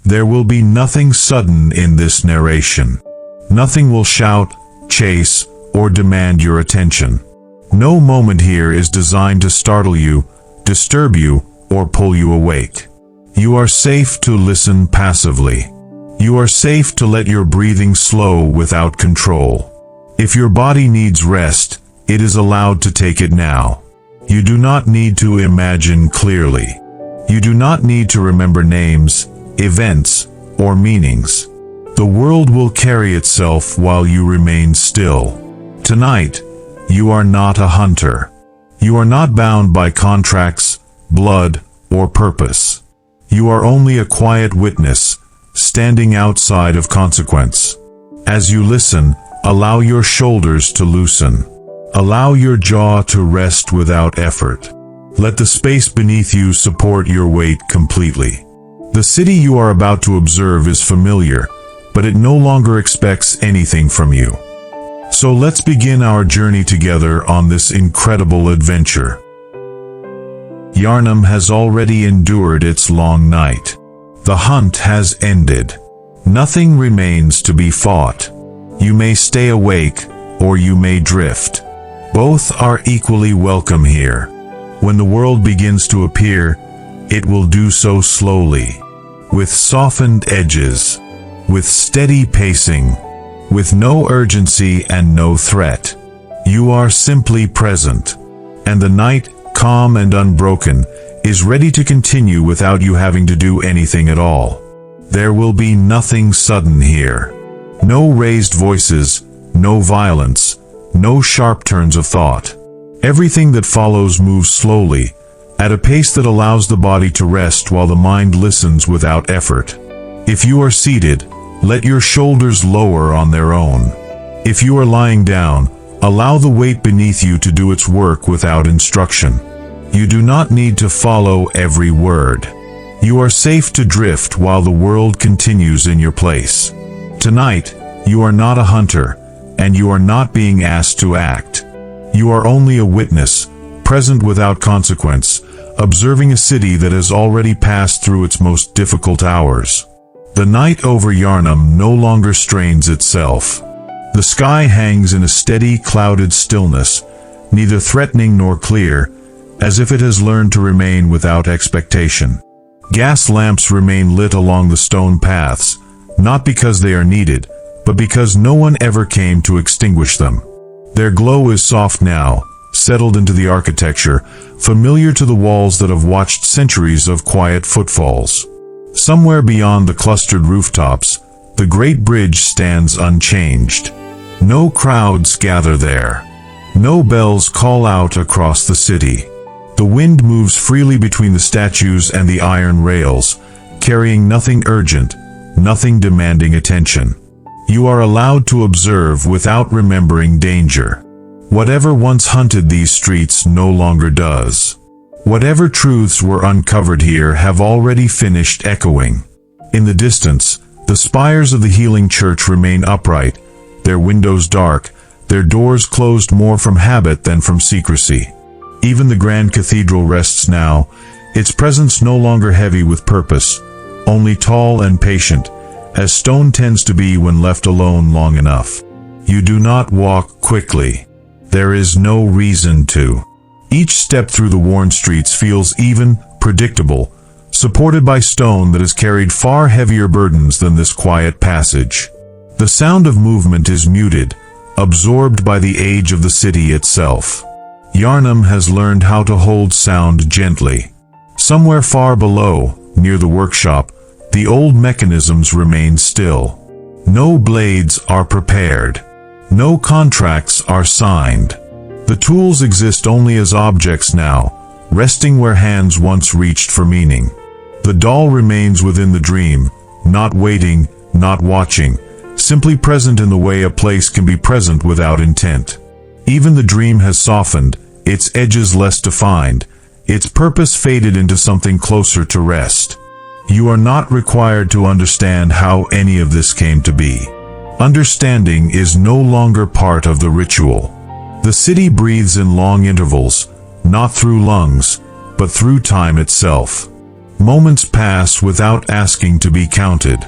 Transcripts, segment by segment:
There will be nothing sudden in this narration. Nothing will shout, chase, or demand your attention. No moment here is designed to startle you, disturb you, or pull you awake. You are safe to listen passively. You are safe to let your breathing slow without control. If your body needs rest, it is allowed to take it now. You do not need to imagine clearly. You do not need to remember names, events, or meanings. The world will carry itself while you remain still. Tonight, you are not a hunter. You are not bound by contracts, blood, or purpose. You are only a quiet witness, standing outside of consequence. As you listen, allow your shoulders to loosen. Allow your jaw to rest without effort. Let the space beneath you support your weight completely. The city you are about to observe is familiar, but it no longer expects anything from you. So let's begin our journey together on this incredible adventure. Yharnam has already endured its long night. The hunt has ended. Nothing remains to be fought. You may stay awake, or you may drift. Both are equally welcome here. When the world begins to appear, it will do so slowly, with softened edges, with steady pacing, with no urgency and no threat. You are simply present, and the night, calm and unbroken, is ready to continue without you having to do anything at all. There will be nothing sudden here. No raised voices, no violence, no sharp turns of thought. Everything that follows moves slowly, at a pace that allows the body to rest while the mind listens without effort. If you are seated, let your shoulders lower on their own. If you are lying down, allow the weight beneath you to do its work without instruction. You do not need to follow every word. You are safe to drift while the world continues in your place. Tonight, you are not a hunter, and you are not being asked to act. You are only a witness, present without consequence, observing a city that has already passed through its most difficult hours. The night over Yharnam no longer strains itself. The sky hangs in a steady, clouded stillness, neither threatening nor clear, as if it has learned to remain without expectation. Gas lamps remain lit along the stone paths, not because they are needed, but because no one ever came to extinguish them. Their glow is soft now, settled into the architecture, familiar to the walls that have watched centuries of quiet footfalls. Somewhere beyond the clustered rooftops, the great bridge stands unchanged. No crowds gather there. No bells call out across the city. The wind moves freely between the statues and the iron rails, carrying nothing urgent, nothing demanding attention. You are allowed to observe without remembering danger. Whatever once hunted these streets no longer does. Whatever truths were uncovered here have already finished echoing. In the distance, the spires of the healing church remain upright, their windows dark, their doors closed more from habit than from secrecy. Even the grand cathedral rests now, its presence no longer heavy with purpose, only tall and patient, as stone tends to be when left alone long enough. You do not walk quickly. There is no reason to. Each step through the worn streets feels even, predictable, supported by stone that has carried far heavier burdens than this quiet passage. The sound of movement is muted, absorbed by the age of the city itself. Yharnam has learned how to hold sound gently. Somewhere far below, near the workshop, the old mechanisms remain still. No blades are prepared. No contracts are signed. The tools exist only as objects now, resting where hands once reached for meaning. The doll remains within the dream, not waiting, not watching, simply present in the way a place can be present without intent. Even the dream has softened, its edges less defined, its purpose faded into something closer to rest. You are not required to understand how any of this came to be. Understanding is no longer part of the ritual. The city breathes in long intervals, not through lungs, but through time itself. Moments pass without asking to be counted.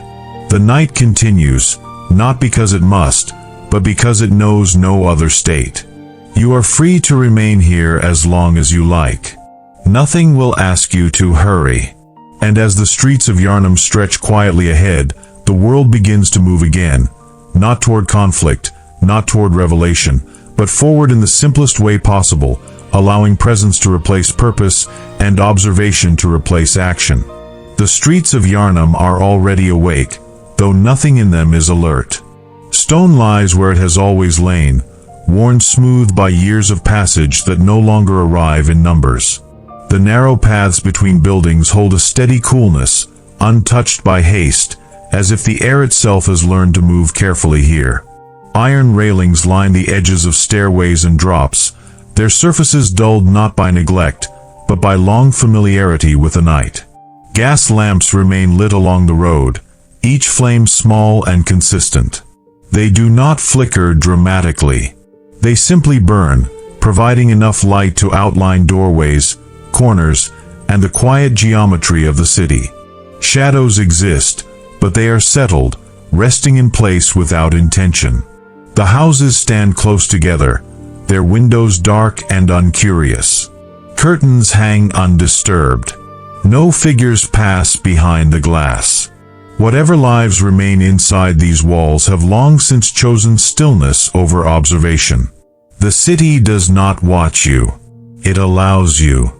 The night continues, not because it must, but because it knows no other state. You are free to remain here as long as you like. Nothing will ask you to hurry. And as the streets of Yharnam stretch quietly ahead, the world begins to move again, not toward conflict, not toward revelation, but forward in the simplest way possible, allowing presence to replace purpose and observation to replace action. The streets of Yharnam are already awake, though nothing in them is alert. Stone lies where it has always lain, worn smooth by years of passage that no longer arrive in numbers. The narrow paths between buildings hold a steady coolness, untouched by haste, as if the air itself has learned to move carefully here. Iron railings line the edges of stairways and drops, their surfaces dulled not by neglect, but by long familiarity with the night. Gas lamps remain lit along the road, each flame small and consistent. They do not flicker dramatically. They simply burn, providing enough light to outline doorways, corners, and the quiet geometry of the city. Shadows exist, but they are settled, resting in place without intention. The houses stand close together, their windows dark and uncurious. Curtains hang undisturbed. No figures pass behind the glass. Whatever lives remain inside these walls have long since chosen stillness over observation. The city does not watch you. It allows you.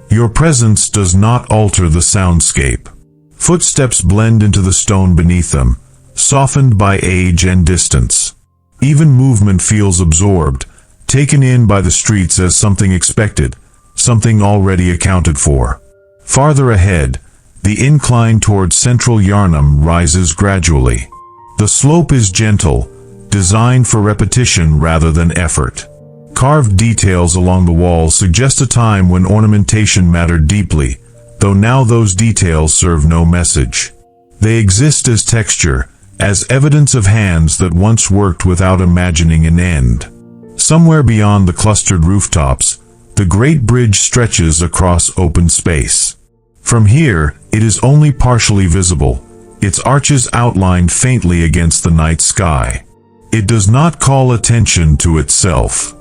Your presence does not alter the soundscape. Footsteps blend into the stone beneath them, softened by age and distance. Even movement feels absorbed, taken in by the streets as something expected, something already accounted for. Farther ahead, the incline toward central Yharnam rises gradually. The slope is gentle, designed for repetition rather than effort. Carved details along the walls suggest a time when ornamentation mattered deeply, though now those details serve no message. They exist as texture, as evidence of hands that once worked without imagining an end. Somewhere beyond the clustered rooftops, the great bridge stretches across open space. From here, it is only partially visible, its arches outlined faintly against the night sky. It does not call attention to itself.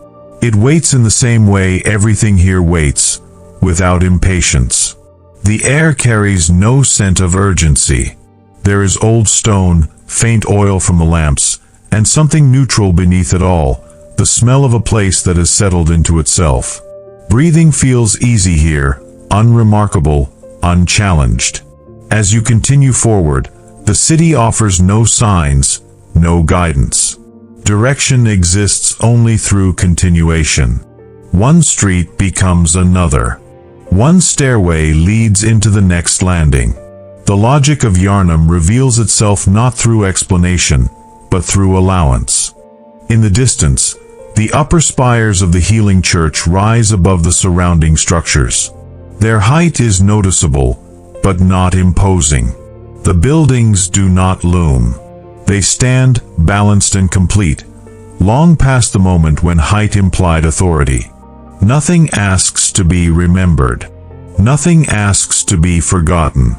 It waits in the same way everything here waits, without impatience. The air carries no scent of urgency. There is old stone, faint oil from the lamps, and something neutral beneath it all, the smell of a place that has settled into itself. Breathing feels easy here, unremarkable, unchallenged. As you continue forward, the city offers no signs, no guidance. Direction exists only through continuation. One street becomes another. One stairway leads into the next landing. The logic of Yharnam reveals itself not through explanation, but through allowance. In the distance, the upper spires of the healing church rise above the surrounding structures. Their height is noticeable, but not imposing. The buildings do not loom. They stand, balanced and complete, long past the moment when height implied authority. Nothing asks to be remembered. Nothing asks to be forgotten.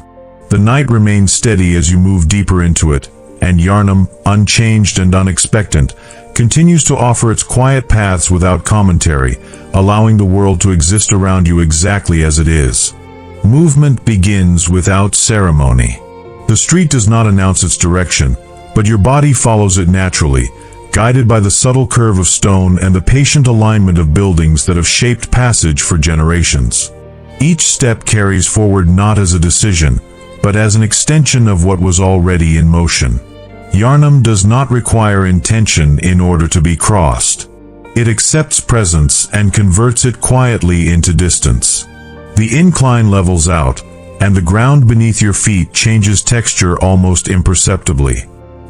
The night remains steady as you move deeper into it, and Yharnam, unchanged and unexpected, continues to offer its quiet paths without commentary, allowing the world to exist around you exactly as it is. Movement begins without ceremony. The street does not announce its direction, but your body follows it naturally, guided by the subtle curve of stone and the patient alignment of buildings that have shaped passage for generations. Each step carries forward not as a decision, but as an extension of what was already in motion. Yharnam does not require intention in order to be crossed. It accepts presence and converts it quietly into distance. The incline levels out, and the ground beneath your feet changes texture almost imperceptibly.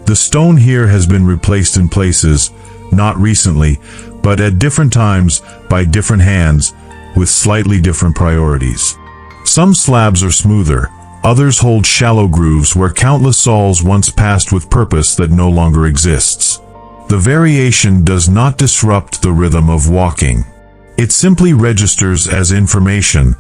The stone here has been replaced in places, not recently, but at different times by different hands, with slightly different priorities. Some slabs are smoother, others hold shallow grooves where countless souls once passed with purpose that no longer exists. The variation does not disrupt the rhythm of walking. It simply registers as information,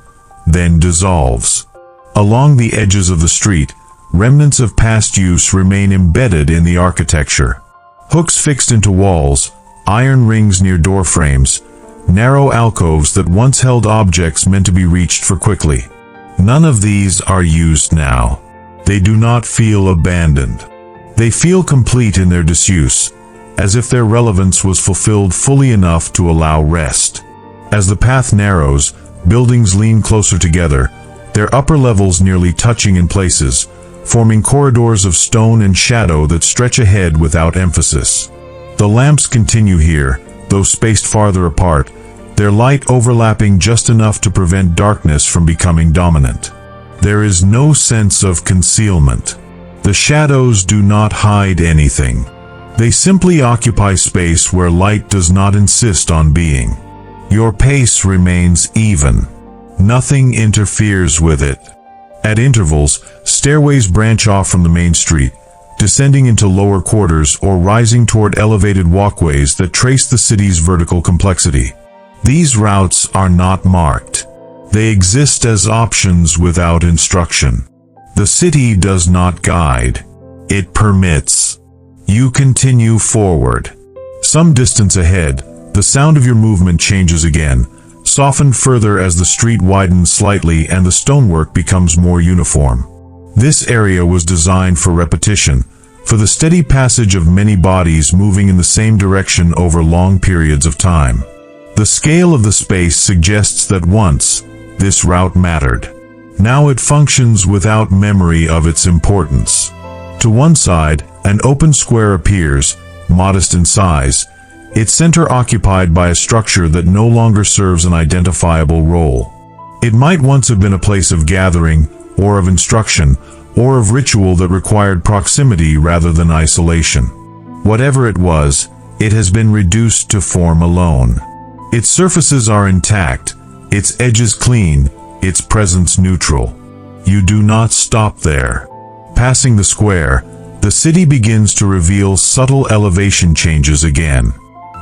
then dissolves. Along the edges of the street, remnants of past use remain embedded in the architecture. Hooks fixed into walls, iron rings near door frames, narrow alcoves that once held objects meant to be reached for quickly. None of these are used now. They do not feel abandoned. They feel complete in their disuse, as if their relevance was fulfilled fully enough to allow rest. As the path narrows, buildings lean closer together, their upper levels nearly touching in places, forming corridors of stone and shadow that stretch ahead without emphasis. The lamps continue here, though spaced farther apart, their light overlapping just enough to prevent darkness from becoming dominant. There is no sense of concealment. The shadows do not hide anything. They simply occupy space where light does not insist on being. Your pace remains even. Nothing interferes with it. At intervals, stairways branch off from the main street, descending into lower quarters or rising toward elevated walkways that trace the city's vertical complexity. These routes are not marked. They exist as options without instruction. The city does not guide. It permits. You continue forward. Some distance ahead, the sound of your movement changes again, softened further as the street widens slightly and the stonework becomes more uniform. This area was designed for repetition, for the steady passage of many bodies moving in the same direction over long periods of time. The scale of the space suggests that once, this route mattered. Now it functions without memory of its importance. To one side, an open square appears, modest in size, its center occupied by a structure that no longer serves an identifiable role. It might once have been a place of gathering, or of instruction, or of ritual that required proximity rather than isolation. Whatever it was, it has been reduced to form alone. Its surfaces are intact, its edges clean, its presence neutral. You do not stop there. Passing the square, the city begins to reveal subtle elevation changes again.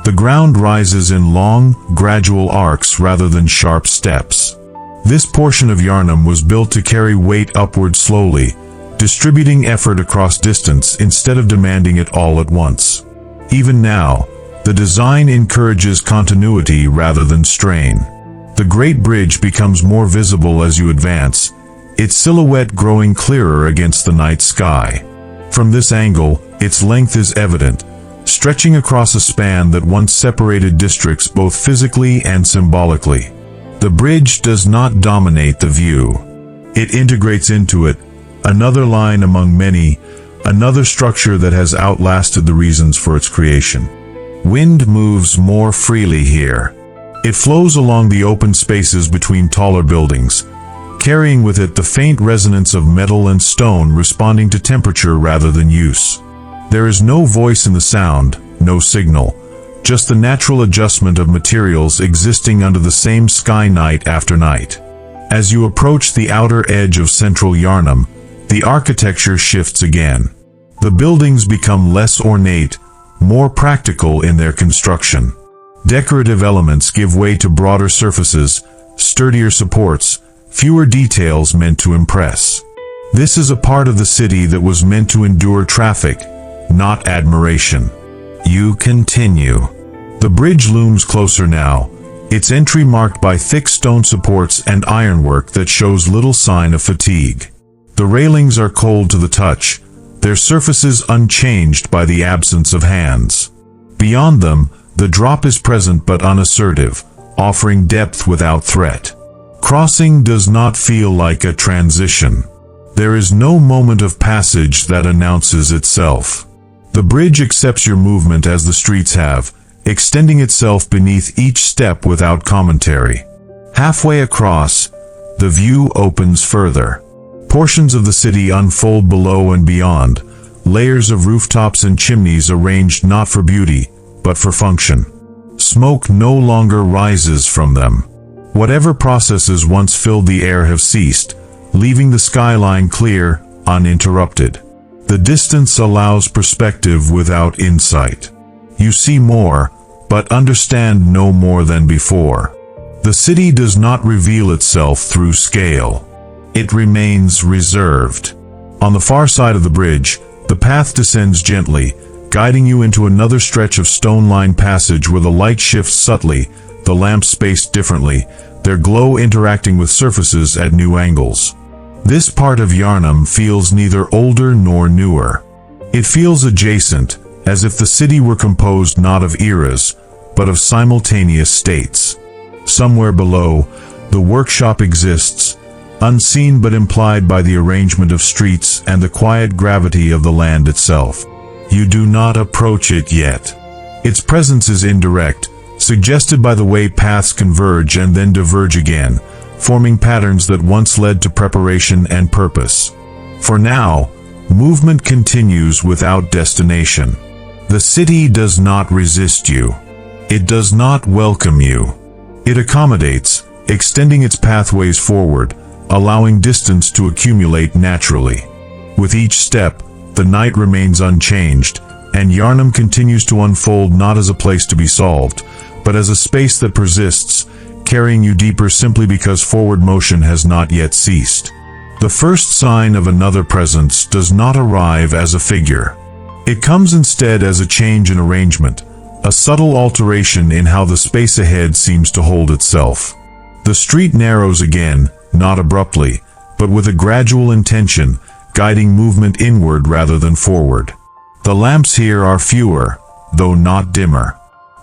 The ground rises in long, gradual arcs rather than sharp steps. This portion of Yharnam was built to carry weight upward slowly, distributing effort across distance instead of demanding it all at once. Even now, the design encourages continuity rather than strain. The Great Bridge becomes more visible as you advance, its silhouette growing clearer against the night sky. From this angle, its length is evident, stretching across a span that once separated districts both physically and symbolically. The bridge does not dominate the view. It integrates into it, another line among many, another structure that has outlasted the reasons for its creation. Wind moves more freely here. It flows along the open spaces between taller buildings, carrying with it the faint resonance of metal and stone responding to temperature rather than use. There is no voice in the sound, no signal, just the natural adjustment of materials existing under the same sky night after night. As you approach the outer edge of central Yharnam, the architecture shifts again. The buildings become less ornate, more practical in their construction. Decorative elements give way to broader surfaces, sturdier supports, fewer details meant to impress. This is a part of the city that was meant to endure traffic, not admiration. You continue. The bridge looms closer now, its entry marked by thick stone supports and ironwork that shows little sign of fatigue. The railings are cold to the touch, their surfaces unchanged by the absence of hands. Beyond them, the drop is present but unassertive, offering depth without threat. Crossing does not feel like a transition. There is no moment of passage that announces itself. The bridge accepts your movement as the streets have, extending itself beneath each step without commentary. Halfway across, the view opens further. Portions of the city unfold below and beyond, layers of rooftops and chimneys arranged not for beauty, but for function. Smoke no longer rises from them. Whatever processes once filled the air have ceased, leaving the skyline clear, uninterrupted. The distance allows perspective without insight. You see more, but understand no more than before. The city does not reveal itself through scale. It remains reserved. On the far side of the bridge, the path descends gently, guiding you into another stretch of stone-lined passage where the light shifts subtly, the lamps spaced differently, their glow interacting with surfaces at new angles. This part of Yharnam feels neither older nor newer. It feels adjacent, as if the city were composed not of eras, but of simultaneous states. Somewhere below, the workshop exists, unseen but implied by the arrangement of streets and the quiet gravity of the land itself. You do not approach it yet. Its presence is indirect, suggested by the way paths converge and then diverge again, forming patterns that once led to preparation and purpose. For now, movement continues without destination. The city does not resist you. It does not welcome you. It accommodates, extending its pathways forward, allowing distance to accumulate naturally. With each step, the night remains unchanged, and Yharnam continues to unfold not as a place to be solved, but as a space that persists, carrying you deeper simply because forward motion has not yet ceased. The first sign of another presence does not arrive as a figure. It comes instead as a change in arrangement, a subtle alteration in how the space ahead seems to hold itself. The street narrows again, not abruptly, but with a gradual intention, guiding movement inward rather than forward. The lamps here are fewer, though not dimmer.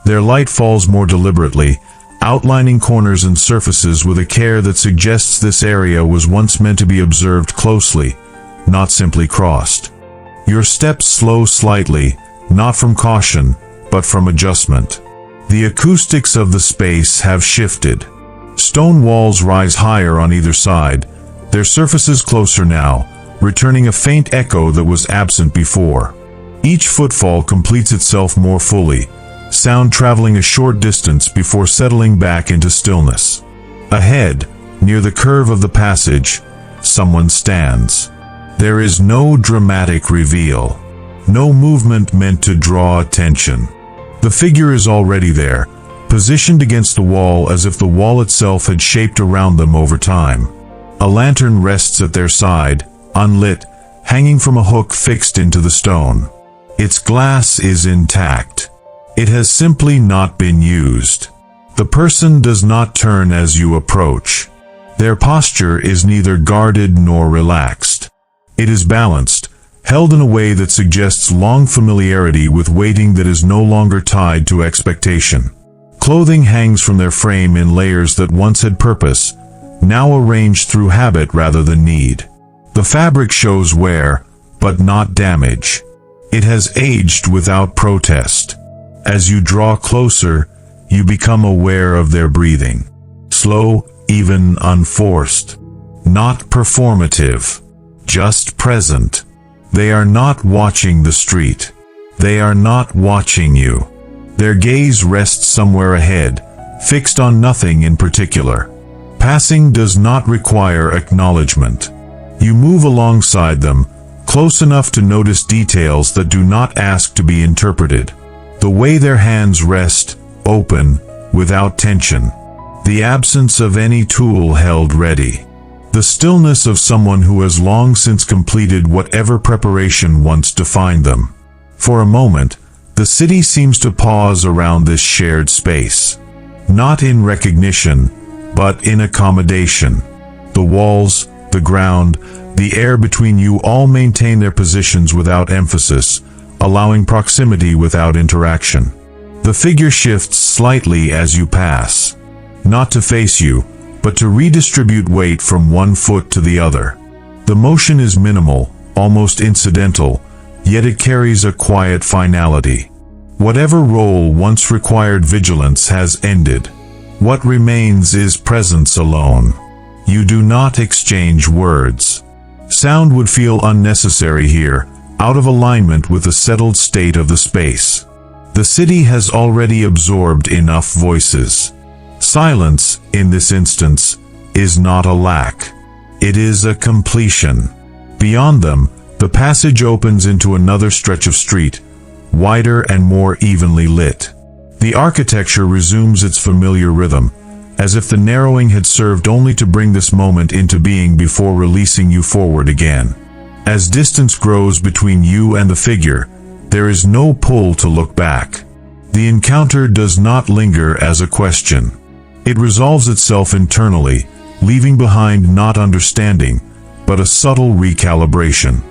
Their light falls more deliberately, outlining corners and surfaces with a care that suggests this area was once meant to be observed closely, not simply crossed. Your steps slow slightly, not from caution, but from adjustment. The acoustics of the space have shifted. Stone walls rise higher on either side, their surfaces closer now, returning a faint echo that was absent before. Each footfall completes itself more fully, sound traveling a short distance before settling back into stillness. Ahead, near the curve of the passage, someone stands. There is no dramatic reveal, no movement meant to draw attention. The figure is already there, positioned against the wall as if the wall itself had shaped around them over time. A lantern rests at their side, unlit, hanging from a hook fixed into the stone. Its glass is intact. It has simply not been used. The person does not turn as you approach. Their posture is neither guarded nor relaxed. It is balanced, held in a way that suggests long familiarity with waiting that is no longer tied to expectation. Clothing hangs from their frame in layers that once had purpose, now arranged through habit rather than need. The fabric shows wear, but not damage. It has aged without protest. As you draw closer, you become aware of their breathing. Slow, even unforced. Not performative. Just present. They are not watching the street. They are not watching you. Their gaze rests somewhere ahead, fixed on nothing in particular. Passing does not require acknowledgement. You move alongside them, close enough to notice details that do not ask to be interpreted. The way their hands rest, open, without tension. The absence of any tool held ready. The stillness of someone who has long since completed whatever preparation once defined them. For a moment, the city seems to pause around this shared space. Not in recognition, but in accommodation. The walls, the ground, the air between you all maintain their positions without emphasis, allowing proximity without interaction. The figure shifts slightly as you pass. Not to face you, but to redistribute weight from one foot to the other. The motion is minimal, almost incidental, yet it carries a quiet finality. Whatever role once required vigilance has ended. What remains is presence alone. You do not exchange words. Sound would feel unnecessary here, out of alignment with the settled state of the space. The city has already absorbed enough voices. Silence, in this instance, is not a lack. It is a completion. Beyond them, the passage opens into another stretch of street, wider and more evenly lit. The architecture resumes its familiar rhythm, as if the narrowing had served only to bring this moment into being before releasing you forward again. As distance grows between you and the figure, there is no pull to look back. The encounter does not linger as a question. It resolves itself internally, leaving behind not understanding, but a subtle recalibration.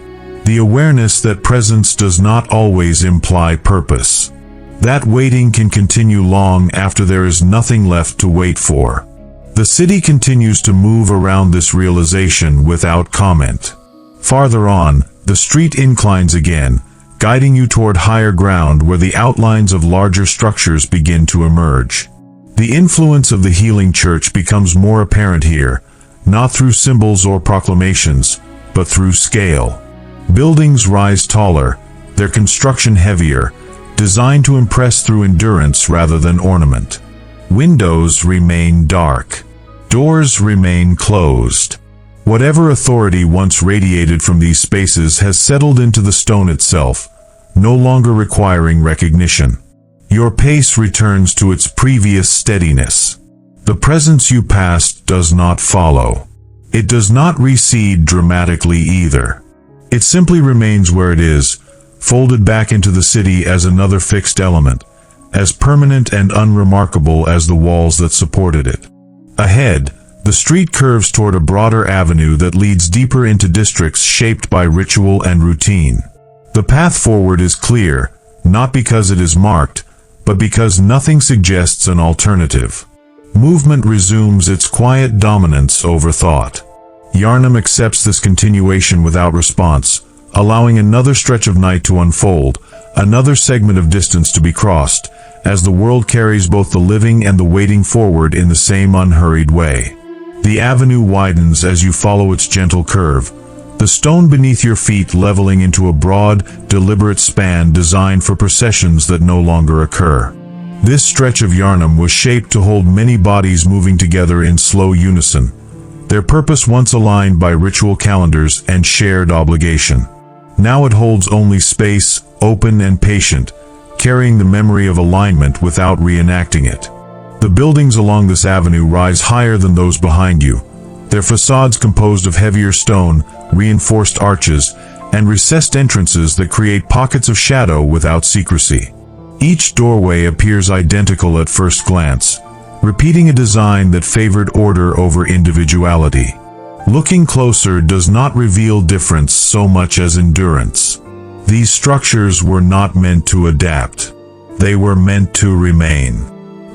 The awareness that presence does not always imply purpose. That waiting can continue long after there is nothing left to wait for. The city continues to move around this realization without comment. Farther on, the street inclines again, guiding you toward higher ground where the outlines of larger structures begin to emerge. The influence of the healing church becomes more apparent here, not through symbols or proclamations, but through scale. Buildings rise taller, their construction heavier, designed to impress through endurance rather than ornament. Windows remain dark. Doors remain closed. Whatever authority once radiated from these spaces has settled into the stone itself, no longer requiring recognition. Your pace returns to its previous steadiness. The presence you passed does not follow. It does not recede dramatically either. It simply remains where it is, folded back into the city as another fixed element, as permanent and unremarkable as the walls that supported it. Ahead, the street curves toward a broader avenue that leads deeper into districts shaped by ritual and routine. The path forward is clear, not because it is marked, but because nothing suggests an alternative. Movement resumes its quiet dominance over thought. Yharnam accepts this continuation without response, allowing another stretch of night to unfold, another segment of distance to be crossed, as the world carries both the living and the waiting forward in the same unhurried way. The avenue widens as you follow its gentle curve, the stone beneath your feet leveling into a broad, deliberate span designed for processions that no longer occur. This stretch of Yharnam was shaped to hold many bodies moving together in slow unison, their purpose once aligned by ritual calendars and shared obligation. Now it holds only space, open and patient, carrying the memory of alignment without reenacting it. The buildings along this avenue rise higher than those behind you, their facades composed of heavier stone, reinforced arches, and recessed entrances that create pockets of shadow without secrecy. Each doorway appears identical at first glance, repeating a design that favored order over individuality. Looking closer does not reveal difference so much as endurance. These structures were not meant to adapt. They were meant to remain.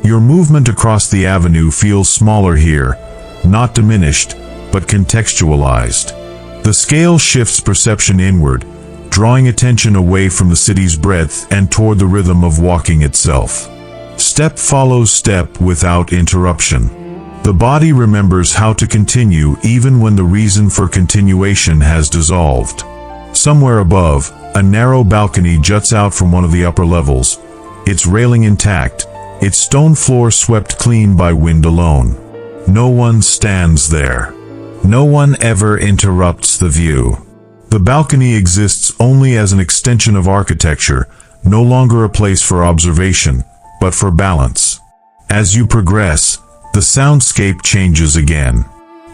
Your movement across the avenue feels smaller here, not diminished, but contextualized. The scale shifts perception inward, drawing attention away from the city's breadth and toward the rhythm of walking itself. Step follows step without interruption. The body remembers how to continue even when the reason for continuation has dissolved. Somewhere above, a narrow balcony juts out from one of the upper levels, its railing intact, its stone floor swept clean by wind alone. No one stands there. No one ever interrupts the view. The balcony exists only as an extension of architecture, no longer a place for observation, but for balance. As you progress, the soundscape changes again.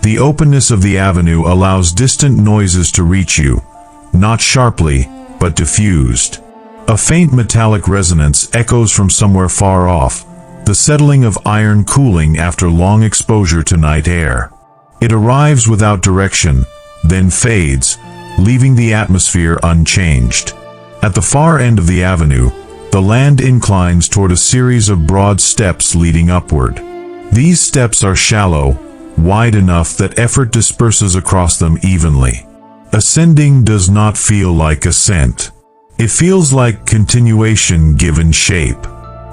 The openness of the avenue allows distant noises to reach you, not sharply, but diffused. A faint metallic resonance echoes from somewhere far off, the settling of iron cooling after long exposure to night air. It arrives without direction, then fades, leaving the atmosphere unchanged. At the far end of the avenue, the land inclines toward a series of broad steps leading upward. These steps are shallow, wide enough that effort disperses across them evenly. Ascending does not feel like ascent. It feels like continuation given shape.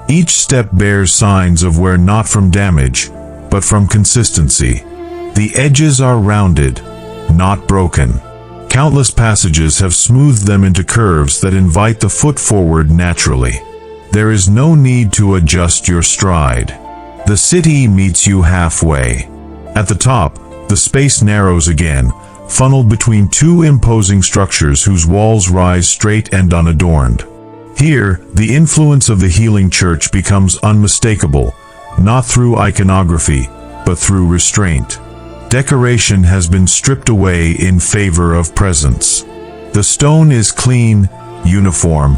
Each step bears signs of wear not from damage, but from consistency. The edges are rounded, not broken. Countless passages have smoothed them into curves that invite the foot forward naturally. There is no need to adjust your stride. The city meets you halfway. At the top, the space narrows again, funneled between two imposing structures whose walls rise straight and unadorned. Here, the influence of the healing church becomes unmistakable, not through iconography, but through restraint. Decoration has been stripped away in favor of presence. The stone is clean, uniform,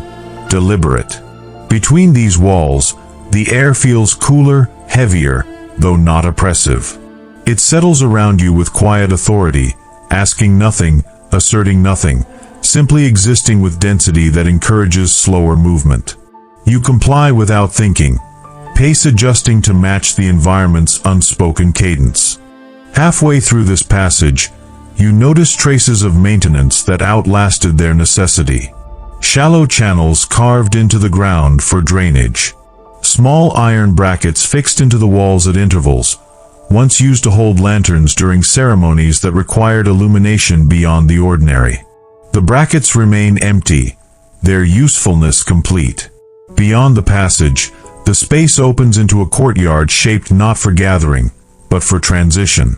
deliberate. Between these walls, the air feels cooler, heavier, though not oppressive. It settles around you with quiet authority, asking nothing, asserting nothing, simply existing with density that encourages slower movement. You comply without thinking, pace adjusting to match the environment's unspoken cadence. Halfway through this passage, you notice traces of maintenance that outlasted their necessity. Shallow channels carved into the ground for drainage. Small iron brackets fixed into the walls at intervals, once used to hold lanterns during ceremonies that required illumination beyond the ordinary. The brackets remain empty, their usefulness complete. Beyond the passage, the space opens into a courtyard shaped not for gathering, but for transition.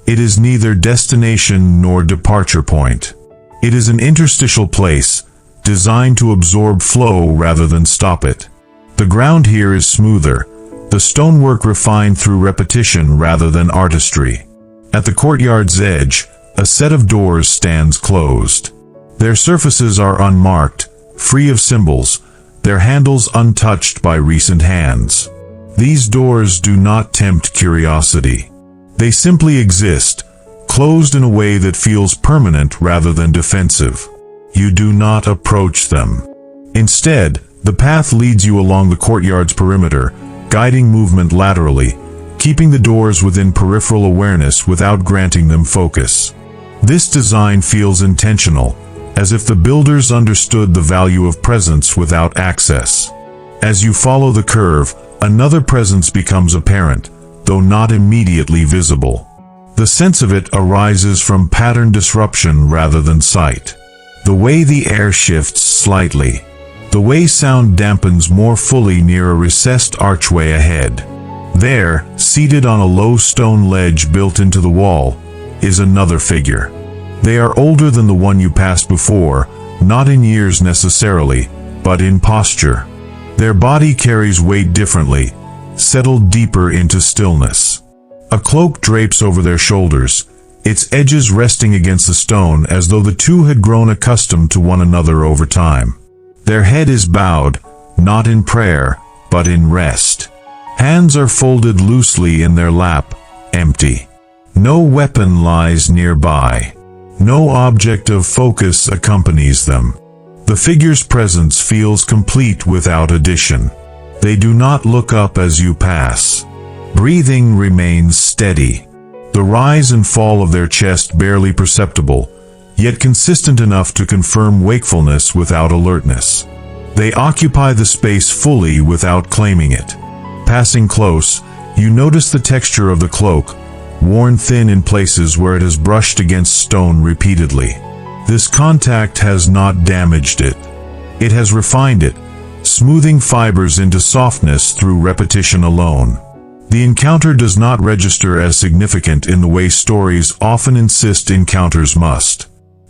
It is neither destination nor departure point. It is an interstitial place, designed to absorb flow rather than stop it. The ground here is smoother, the stonework refined through repetition rather than artistry. At the courtyard's edge, a set of doors stands closed. Their surfaces are unmarked, free of symbols, their handles untouched by recent hands. These doors do not tempt curiosity. They simply exist, closed in a way that feels permanent rather than defensive. You do not approach them. Instead, the path leads you along the courtyard's perimeter, guiding movement laterally, keeping the doors within peripheral awareness without granting them focus. This design feels intentional, as if the builders understood the value of presence without access. As you follow the curve, another presence becomes apparent, though not immediately visible. The sense of it arises from pattern disruption rather than sight. The way the air shifts slightly. The way sound dampens more fully near a recessed archway ahead. There, seated on a low stone ledge built into the wall, is another figure. They are older than the one you passed before, not in years necessarily, but in posture. Their body carries weight differently, settled deeper into stillness. A cloak drapes over their shoulders, its edges resting against the stone as though the two had grown accustomed to one another over time. Their head is bowed, not in prayer, but in rest. Hands are folded loosely in their lap, empty. No weapon lies nearby. No object of focus accompanies them. The figure's presence feels complete without addition. They do not look up as you pass. Breathing remains steady. The rise and fall of their chest barely perceptible, yet consistent enough to confirm wakefulness without alertness. They occupy the space fully without claiming it. Passing close, you notice the texture of the cloak, worn thin in places where it has brushed against stone repeatedly. This contact has not damaged it. It has refined it, smoothing fibers into softness through repetition alone. The encounter does not register as significant in the way stories often insist encounters must.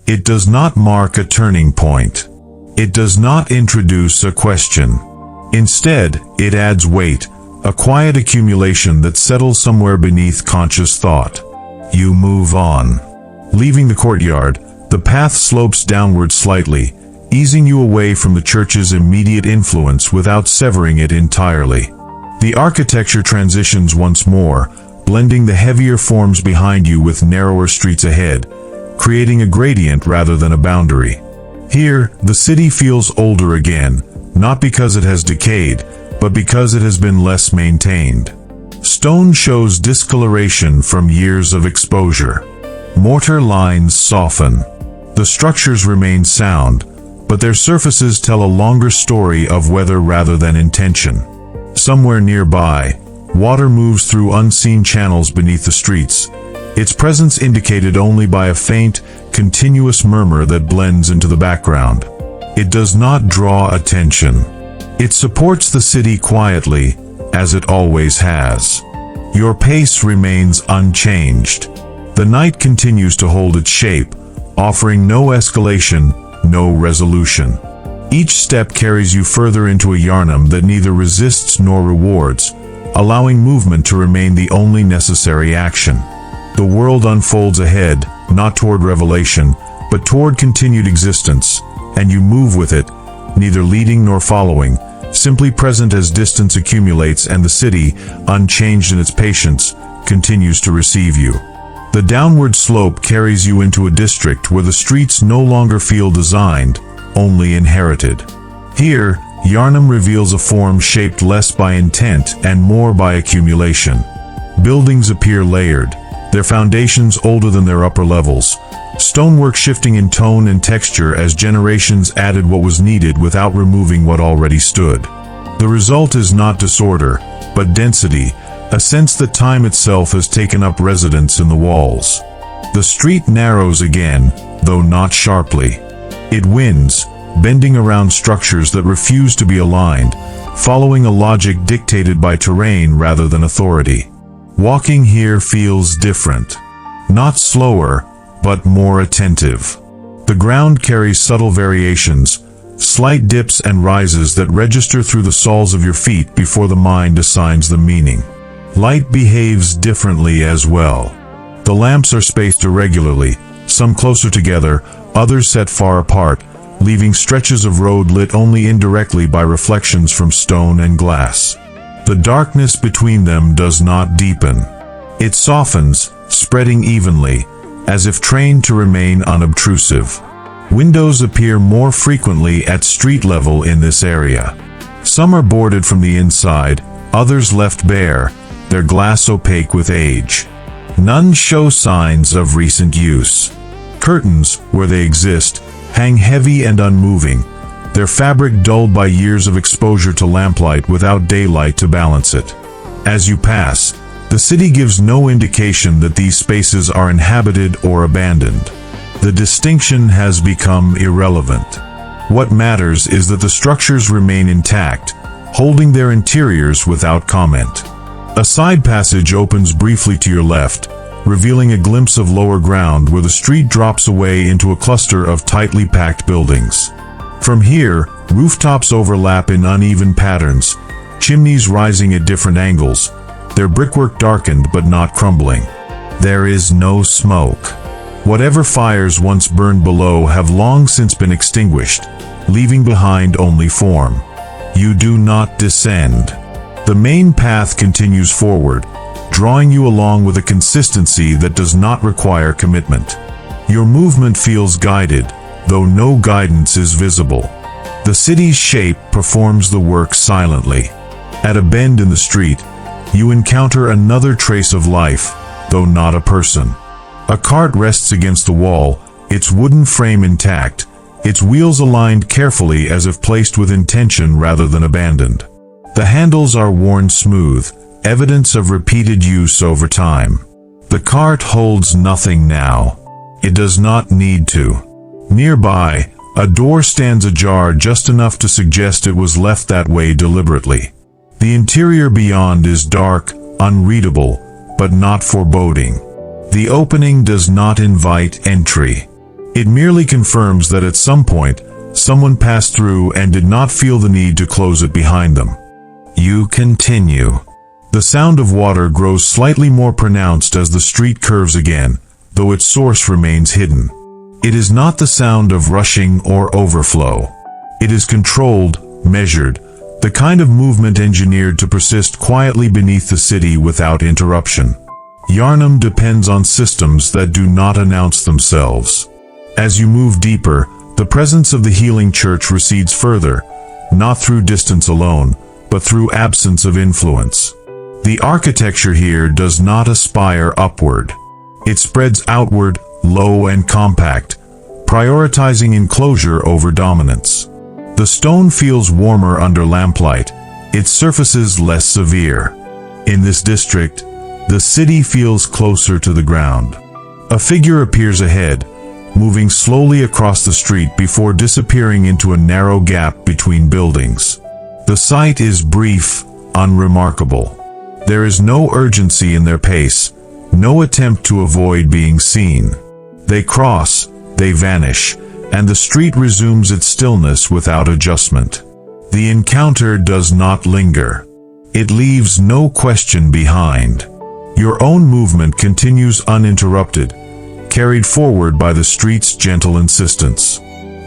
It does not mark a turning point. It does not introduce a question. Instead, it adds weight, a quiet accumulation that settles somewhere beneath conscious thought. You move on. Leaving the courtyard, the path slopes downward slightly, easing you away from the church's immediate influence without severing it entirely. The architecture transitions once more, blending the heavier forms behind you with narrower streets ahead, creating a gradient rather than a boundary. Here, the city feels older again, not because it has decayed, but because it has been less maintained. Stone shows discoloration from years of exposure. Mortar lines soften. The structures remain sound, but their surfaces tell a longer story of weather rather than intention. Somewhere nearby, water moves through unseen channels beneath the streets, its presence indicated only by a faint, continuous murmur that blends into the background. It does not draw attention. It supports the city quietly, as it always has. Your pace remains unchanged. The night continues to hold its shape, offering no escalation, no resolution. Each step carries you further into a Yharnam that neither resists nor rewards, allowing movement to remain the only necessary action. The world unfolds ahead, not toward revelation, but toward continued existence, and you move with it, neither leading nor following, simply present as distance accumulates and the city, unchanged in its patience, continues to receive you. The downward slope carries you into a district where the streets no longer feel designed, only inherited. Here, Yharnam reveals a form shaped less by intent and more by accumulation. Buildings appear layered, their foundations older than their upper levels, stonework shifting in tone and texture as generations added what was needed without removing what already stood. The result is not disorder, but density, a sense that time itself has taken up residence in the walls. The street narrows again, though not sharply. It winds, bending around structures that refuse to be aligned, following a logic dictated by terrain rather than authority. Walking here feels different. Not slower, but more attentive. The ground carries subtle variations, slight dips and rises that register through the soles of your feet before the mind assigns them meaning. Light behaves differently as well. The lamps are spaced irregularly, some closer together, others set far apart, leaving stretches of road lit only indirectly by reflections from stone and glass. The darkness between them does not deepen. It softens, spreading evenly, as if trained to remain unobtrusive. Windows appear more frequently at street level in this area. Some are boarded from the inside, others left bare, their glass opaque with age. None show signs of recent use. Curtains, where they exist, hang heavy and unmoving, their fabric dulled by years of exposure to lamplight without daylight to balance it. As you pass, the city gives no indication that these spaces are inhabited or abandoned. The distinction has become irrelevant. What matters is that the structures remain intact, holding their interiors without comment. A side passage opens briefly to your left, revealing a glimpse of lower ground where the street drops away into a cluster of tightly packed buildings. From here, rooftops overlap in uneven patterns, chimneys rising at different angles, their brickwork darkened but not crumbling. There is no smoke. Whatever fires once burned below have long since been extinguished, leaving behind only form. You do not descend. The main path continues forward, drawing you along with a consistency that does not require commitment. Your movement feels guided, though no guidance is visible. The city's shape performs the work silently. At a bend in the street, you encounter another trace of life, though not a person. A cart rests against the wall, its wooden frame intact, its wheels aligned carefully as if placed with intention rather than abandoned. The handles are worn smooth, evidence of repeated use over time. The cart holds nothing now. It does not need to. Nearby, a door stands ajar just enough to suggest it was left that way deliberately. The interior beyond is dark, unreadable, but not foreboding. The opening does not invite entry. It merely confirms that at some point, someone passed through and did not feel the need to close it behind them. You continue. The sound of water grows slightly more pronounced as the street curves again, though its source remains hidden. It is not the sound of rushing or overflow. It is controlled, measured, the kind of movement engineered to persist quietly beneath the city without interruption. Yharnam depends on systems that do not announce themselves. As you move deeper, the presence of the healing church recedes further, not through distance alone, but through absence of influence. The architecture here does not aspire upward. It spreads outward, low and compact, prioritizing enclosure over dominance. The stone feels warmer under lamplight, its surfaces less severe. In this district, the city feels closer to the ground. A figure appears ahead, moving slowly across the street before disappearing into a narrow gap between buildings. The sight is brief, unremarkable. There is no urgency in their pace, no attempt to avoid being seen. They cross, they vanish, and the street resumes its stillness without adjustment. The encounter does not linger. It leaves no question behind. Your own movement continues uninterrupted, carried forward by the street's gentle insistence.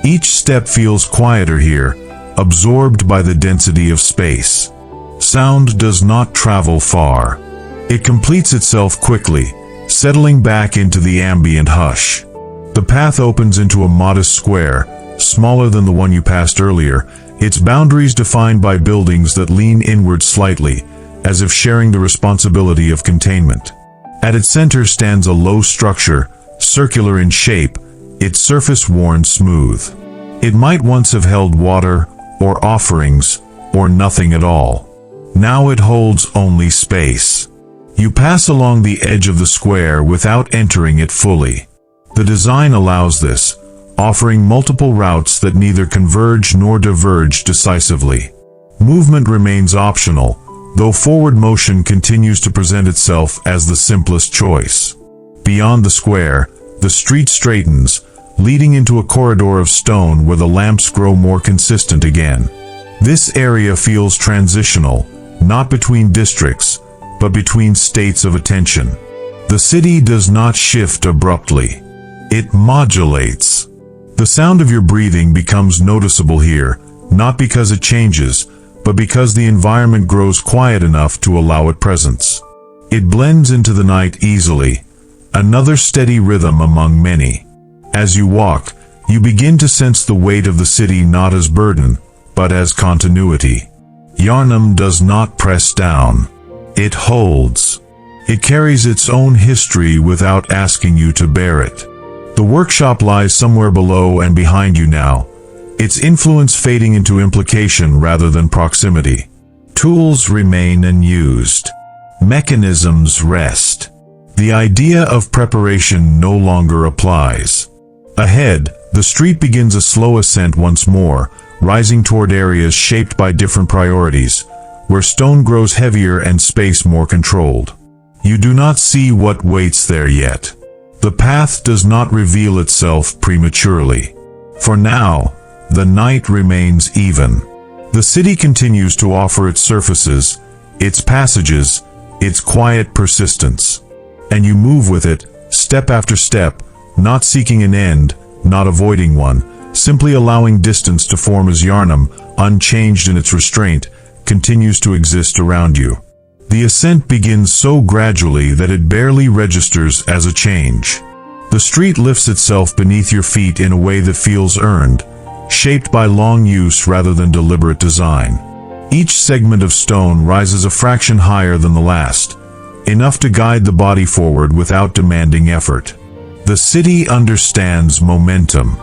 Each step feels quieter here, absorbed by the density of space. Sound does not travel far. It completes itself quickly, settling back into the ambient hush. The path opens into a modest square, smaller than the one you passed earlier, its boundaries defined by buildings that lean inward slightly, as if sharing the responsibility of containment. At its center stands a low structure, circular in shape, its surface worn smooth. It might once have held water, or offerings, or nothing at all. Now it holds only space. You pass along the edge of the square without entering it fully. The design allows this, offering multiple routes that neither converge nor diverge decisively. Movement remains optional, though forward motion continues to present itself as the simplest choice. Beyond the square, the street straightens, leading into a corridor of stone where the lamps grow more consistent again. This area feels transitional, not between districts, but between states of attention. The city does not shift abruptly. It modulates. The sound of your breathing becomes noticeable here, not because it changes, but because the environment grows quiet enough to allow it presence. It blends into the night easily, another steady rhythm among many. As you walk, you begin to sense the weight of the city not as burden, but as continuity. Yharnam does not press down. It holds. It carries its own history without asking you to bear it. The workshop lies somewhere below and behind you now, its influence fading into implication rather than proximity. Tools remain unused. Mechanisms rest. The idea of preparation no longer applies. Ahead, the street begins a slow ascent once more, rising toward areas shaped by different priorities, where stone grows heavier and space more controlled. You do not see what waits there yet. The path does not reveal itself prematurely. For now, the night remains even. The city continues to offer its surfaces, its passages, its quiet persistence. And you move with it, step after step, not seeking an end, not avoiding one, simply allowing distance to form as Yharnam, unchanged in its restraint, continues to exist around you. The ascent begins so gradually that it barely registers as a change. The street lifts itself beneath your feet in a way that feels earned, shaped by long use rather than deliberate design. Each segment of stone rises a fraction higher than the last, enough to guide the body forward without demanding effort. The city understands momentum.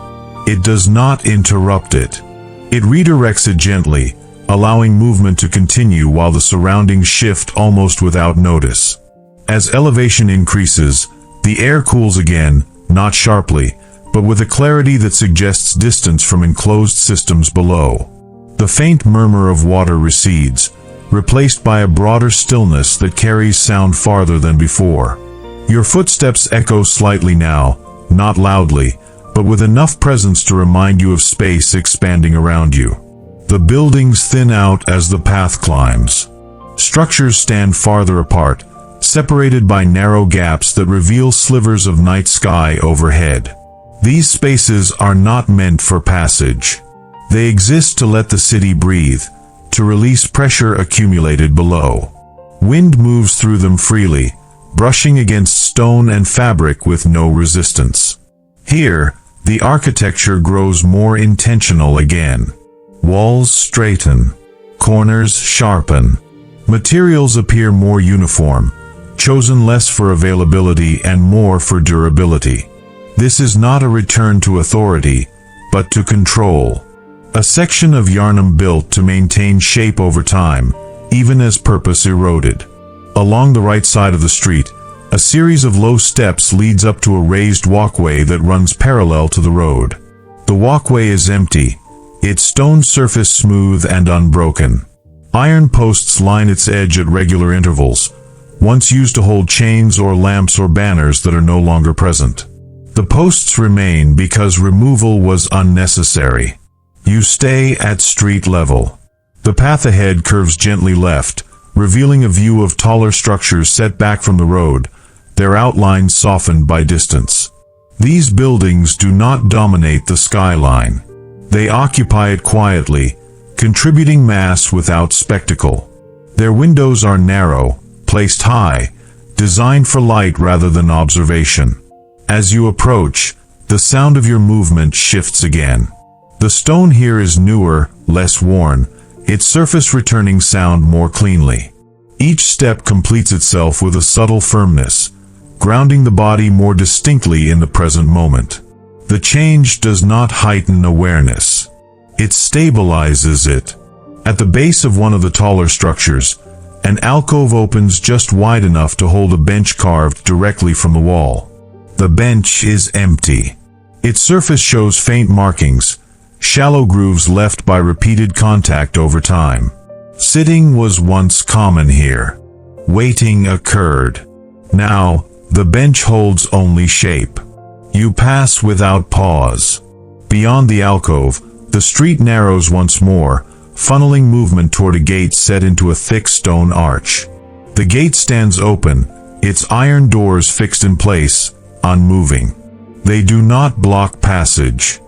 It does not interrupt it. It redirects it gently, allowing movement to continue while the surroundings shift almost without notice. As elevation increases, the air cools again, not sharply, but with a clarity that suggests distance from enclosed systems below. The faint murmur of water recedes, replaced by a broader stillness that carries sound farther than before. Your footsteps echo slightly now, not loudly, but with enough presence to remind you of space expanding around you. The buildings thin out as the path climbs. Structures stand farther apart, separated by narrow gaps that reveal slivers of night sky overhead. These spaces are not meant for passage. They exist to let the city breathe, to release pressure accumulated below. Wind moves through them freely, brushing against stone and fabric with no resistance. Here, the architecture grows more intentional again. Walls straighten, corners sharpen. Materials appear more uniform, chosen less for availability and more for durability. This is not a return to authority, but to control. A section of Yharnam built to maintain shape over time, even as purpose eroded. Along the right side of the street, a series of low steps leads up to a raised walkway that runs parallel to the road. The walkway is empty, its stone surface smooth and unbroken. Iron posts line its edge at regular intervals, once used to hold chains or lamps or banners that are no longer present. The posts remain because removal was unnecessary. You stay at street level. The path ahead curves gently left, revealing a view of taller structures set back from the road, their outlines softened by distance. These buildings do not dominate the skyline. They occupy it quietly, contributing mass without spectacle. Their windows are narrow, placed high, designed for light rather than observation. As you approach, the sound of your movement shifts again. The stone here is newer, less worn, its surface returning sound more cleanly. Each step completes itself with a subtle firmness, grounding the body more distinctly in the present moment. The change does not heighten awareness. It stabilizes it. At the base of one of the taller structures, an alcove opens just wide enough to hold a bench carved directly from the wall. The bench is empty. Its surface shows faint markings, shallow grooves left by repeated contact over time. Sitting was once common here. Waiting occurred. Now, the bench holds only shape. You pass without pause. Beyond the alcove, the street narrows once more, funneling movement toward a gate set into a thick stone arch. The gate stands open, its iron doors fixed in place, unmoving. They do not block passage.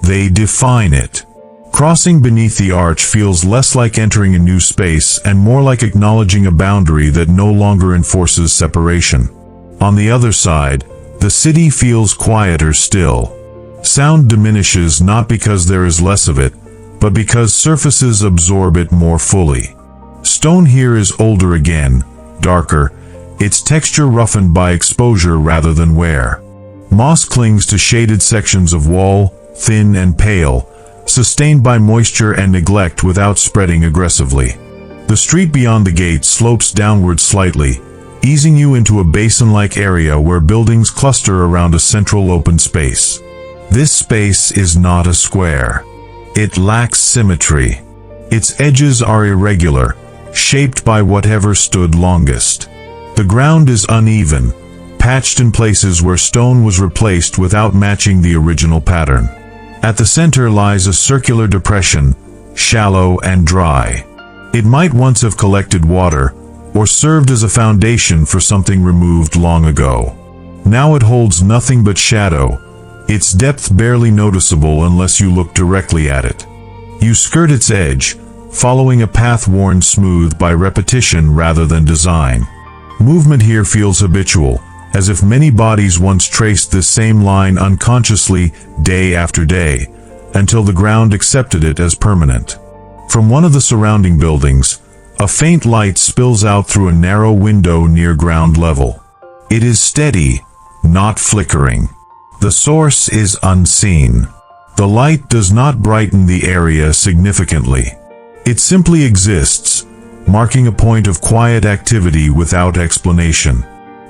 They define it. Crossing beneath the arch feels less like entering a new space and more like acknowledging a boundary that no longer enforces separation. On the other side, the city feels quieter still. Sound diminishes not because there is less of it, but because surfaces absorb it more fully. Stone here is older again, darker, its texture roughened by exposure rather than wear. Moss clings to shaded sections of wall, thin and pale, sustained by moisture and neglect without spreading aggressively. The street beyond the gate slopes downward slightly, easing you into a basin-like area where buildings cluster around a central open space. This space is not a square. It lacks symmetry. Its edges are irregular, shaped by whatever stood longest. The ground is uneven, patched in places where stone was replaced without matching the original pattern. At the center lies a circular depression, shallow and dry. It might once have collected water, or served as a foundation for something removed long ago. Now it holds nothing but shadow, its depth barely noticeable unless you look directly at it. You skirt its edge, following a path worn smooth by repetition rather than design. Movement here feels habitual, as if many bodies once traced this same line unconsciously day after day, until the ground accepted it as permanent. From one of the surrounding buildings, a faint light spills out through a narrow window near ground level. It is steady, not flickering. The source is unseen. The light does not brighten the area significantly. It simply exists, marking a point of quiet activity without explanation.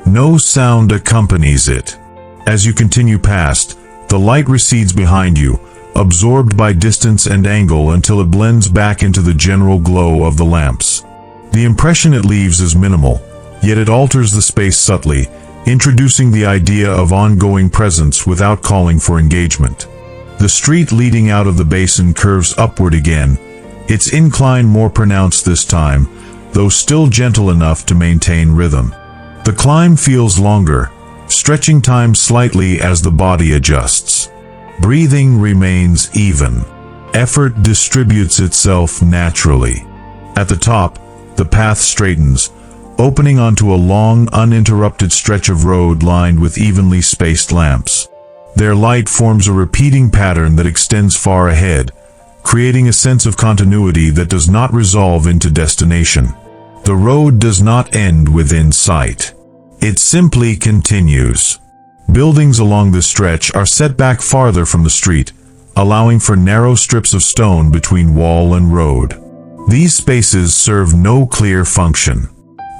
No sound accompanies it. As you continue past, the light recedes behind you, absorbed by distance and angle until it blends back into the general glow of the lamps. The impression it leaves is minimal, yet it alters the space subtly, introducing the idea of ongoing presence without calling for engagement. The street leading out of the basin curves upward again, its incline more pronounced this time, though still gentle enough to maintain rhythm. The climb feels longer, stretching time slightly as the body adjusts. Breathing remains even. Effort distributes itself naturally. At the top, the path straightens, opening onto a long, uninterrupted stretch of road lined with evenly spaced lamps. Their light forms a repeating pattern that extends far ahead, creating a sense of continuity that does not resolve into destination. The road does not end within sight. It simply continues. Buildings along this stretch are set back farther from the street, allowing for narrow strips of stone between wall and road. These spaces serve no clear function.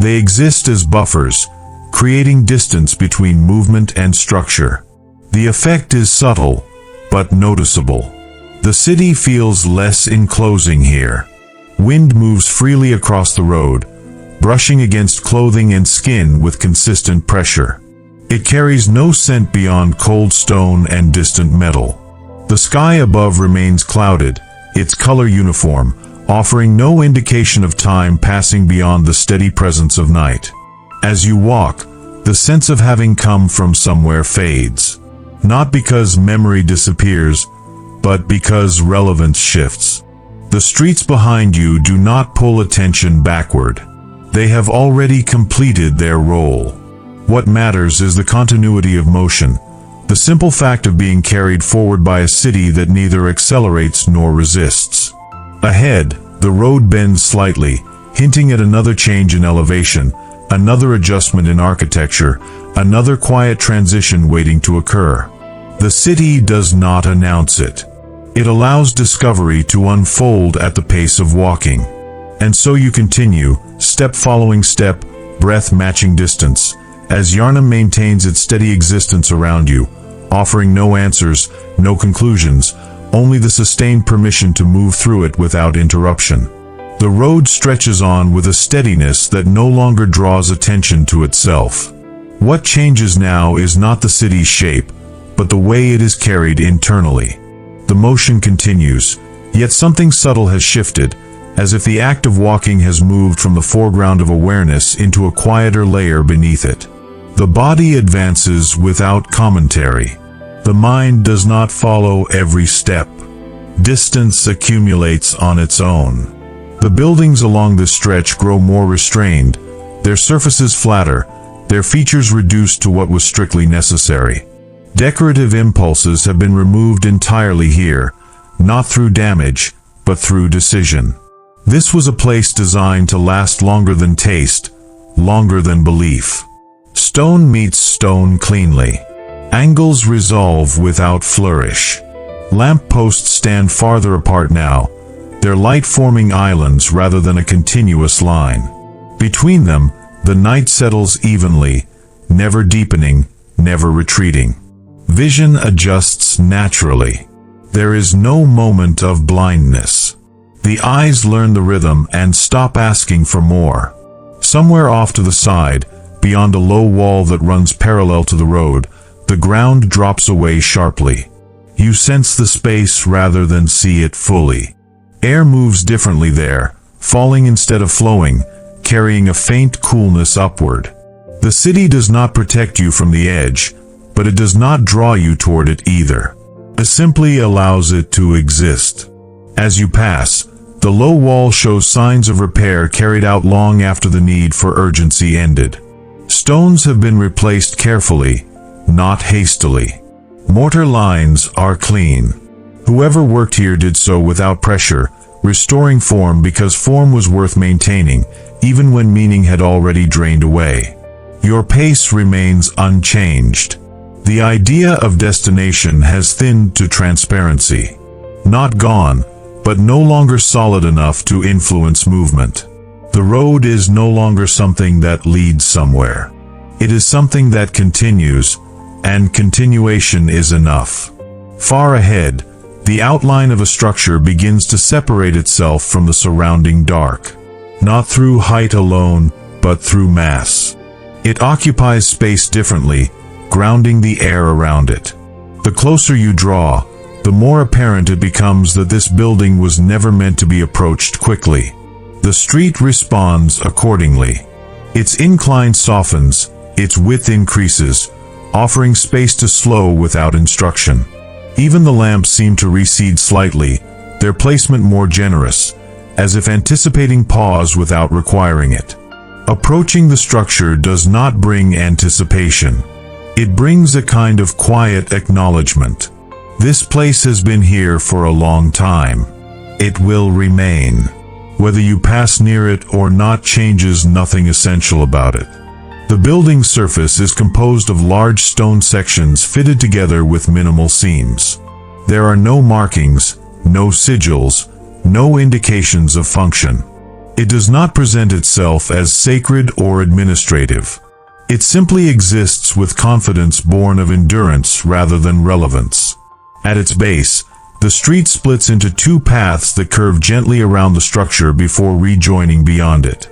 They exist as buffers, creating distance between movement and structure. The effect is subtle, but noticeable. The city feels less enclosing here. Wind moves freely across the road, brushing against clothing and skin with consistent pressure. It carries no scent beyond cold stone and distant metal. The sky above remains clouded, its color uniform, offering no indication of time passing beyond the steady presence of night. As you walk, the sense of having come from somewhere fades. Not because memory disappears, but because relevance shifts. The streets behind you do not pull attention backward. They have already completed their role. What matters is the continuity of motion, the simple fact of being carried forward by a city that neither accelerates nor resists. Ahead, the road bends slightly, hinting at another change in elevation, another adjustment in architecture, another quiet transition waiting to occur. The city does not announce it. It allows discovery to unfold at the pace of walking. And so you continue, step following step, breath matching distance, as Yharnam maintains its steady existence around you, offering no answers, no conclusions, only the sustained permission to move through it without interruption. The road stretches on with a steadiness that no longer draws attention to itself. What changes now is not the city's shape, but the way it is carried internally. The motion continues, yet something subtle has shifted, as if the act of walking has moved from the foreground of awareness into a quieter layer beneath it. The body advances without commentary. The mind does not follow every step. Distance accumulates on its own. The buildings along this stretch grow more restrained, their surfaces flatter, their features reduced to what was strictly necessary. Decorative impulses have been removed entirely here, not through damage, but through decision. This was a place designed to last longer than taste, longer than belief. Stone meets stone cleanly. Angles resolve without flourish. Lamp posts stand farther apart now, their light forming islands rather than a continuous line. Between them, the night settles evenly, never deepening, never retreating. Vision adjusts naturally. There is no moment of blindness. The eyes learn the rhythm and stop asking for more. Somewhere off to the side, beyond a low wall that runs parallel to the road, the ground drops away sharply. You sense the space rather than see it fully. Air moves differently there, falling instead of flowing, carrying a faint coolness upward. The city does not protect you from the edge, but it does not draw you toward it either. It simply allows it to exist. As you pass, the low wall shows signs of repair carried out long after the need for urgency ended. Stones have been replaced carefully, not hastily. Mortar lines are clean. Whoever worked here did so without pressure, restoring form because form was worth maintaining, even when meaning had already drained away. Your pace remains unchanged. The idea of destination has thinned to transparency. Not gone, but no longer solid enough to influence movement. The road is no longer something that leads somewhere. It is something that continues, and continuation is enough. Far ahead, the outline of a structure begins to separate itself from the surrounding dark. Not through height alone, but through mass. It occupies space differently, grounding the air around it. The closer you draw, the more apparent it becomes that this building was never meant to be approached quickly. The street responds accordingly. Its incline softens, its width increases, offering space to slow without instruction. Even the lamps seem to recede slightly, their placement more generous, as if anticipating pause without requiring it. Approaching the structure does not bring anticipation. It brings a kind of quiet acknowledgement. This place has been here for a long time. It will remain. Whether you pass near it or not changes nothing essential about it. The building's surface is composed of large stone sections fitted together with minimal seams. There are no markings, no sigils, no indications of function. It does not present itself as sacred or administrative. It simply exists with confidence born of endurance rather than relevance. At its base, the street splits into two paths that curve gently around the structure before rejoining beyond it.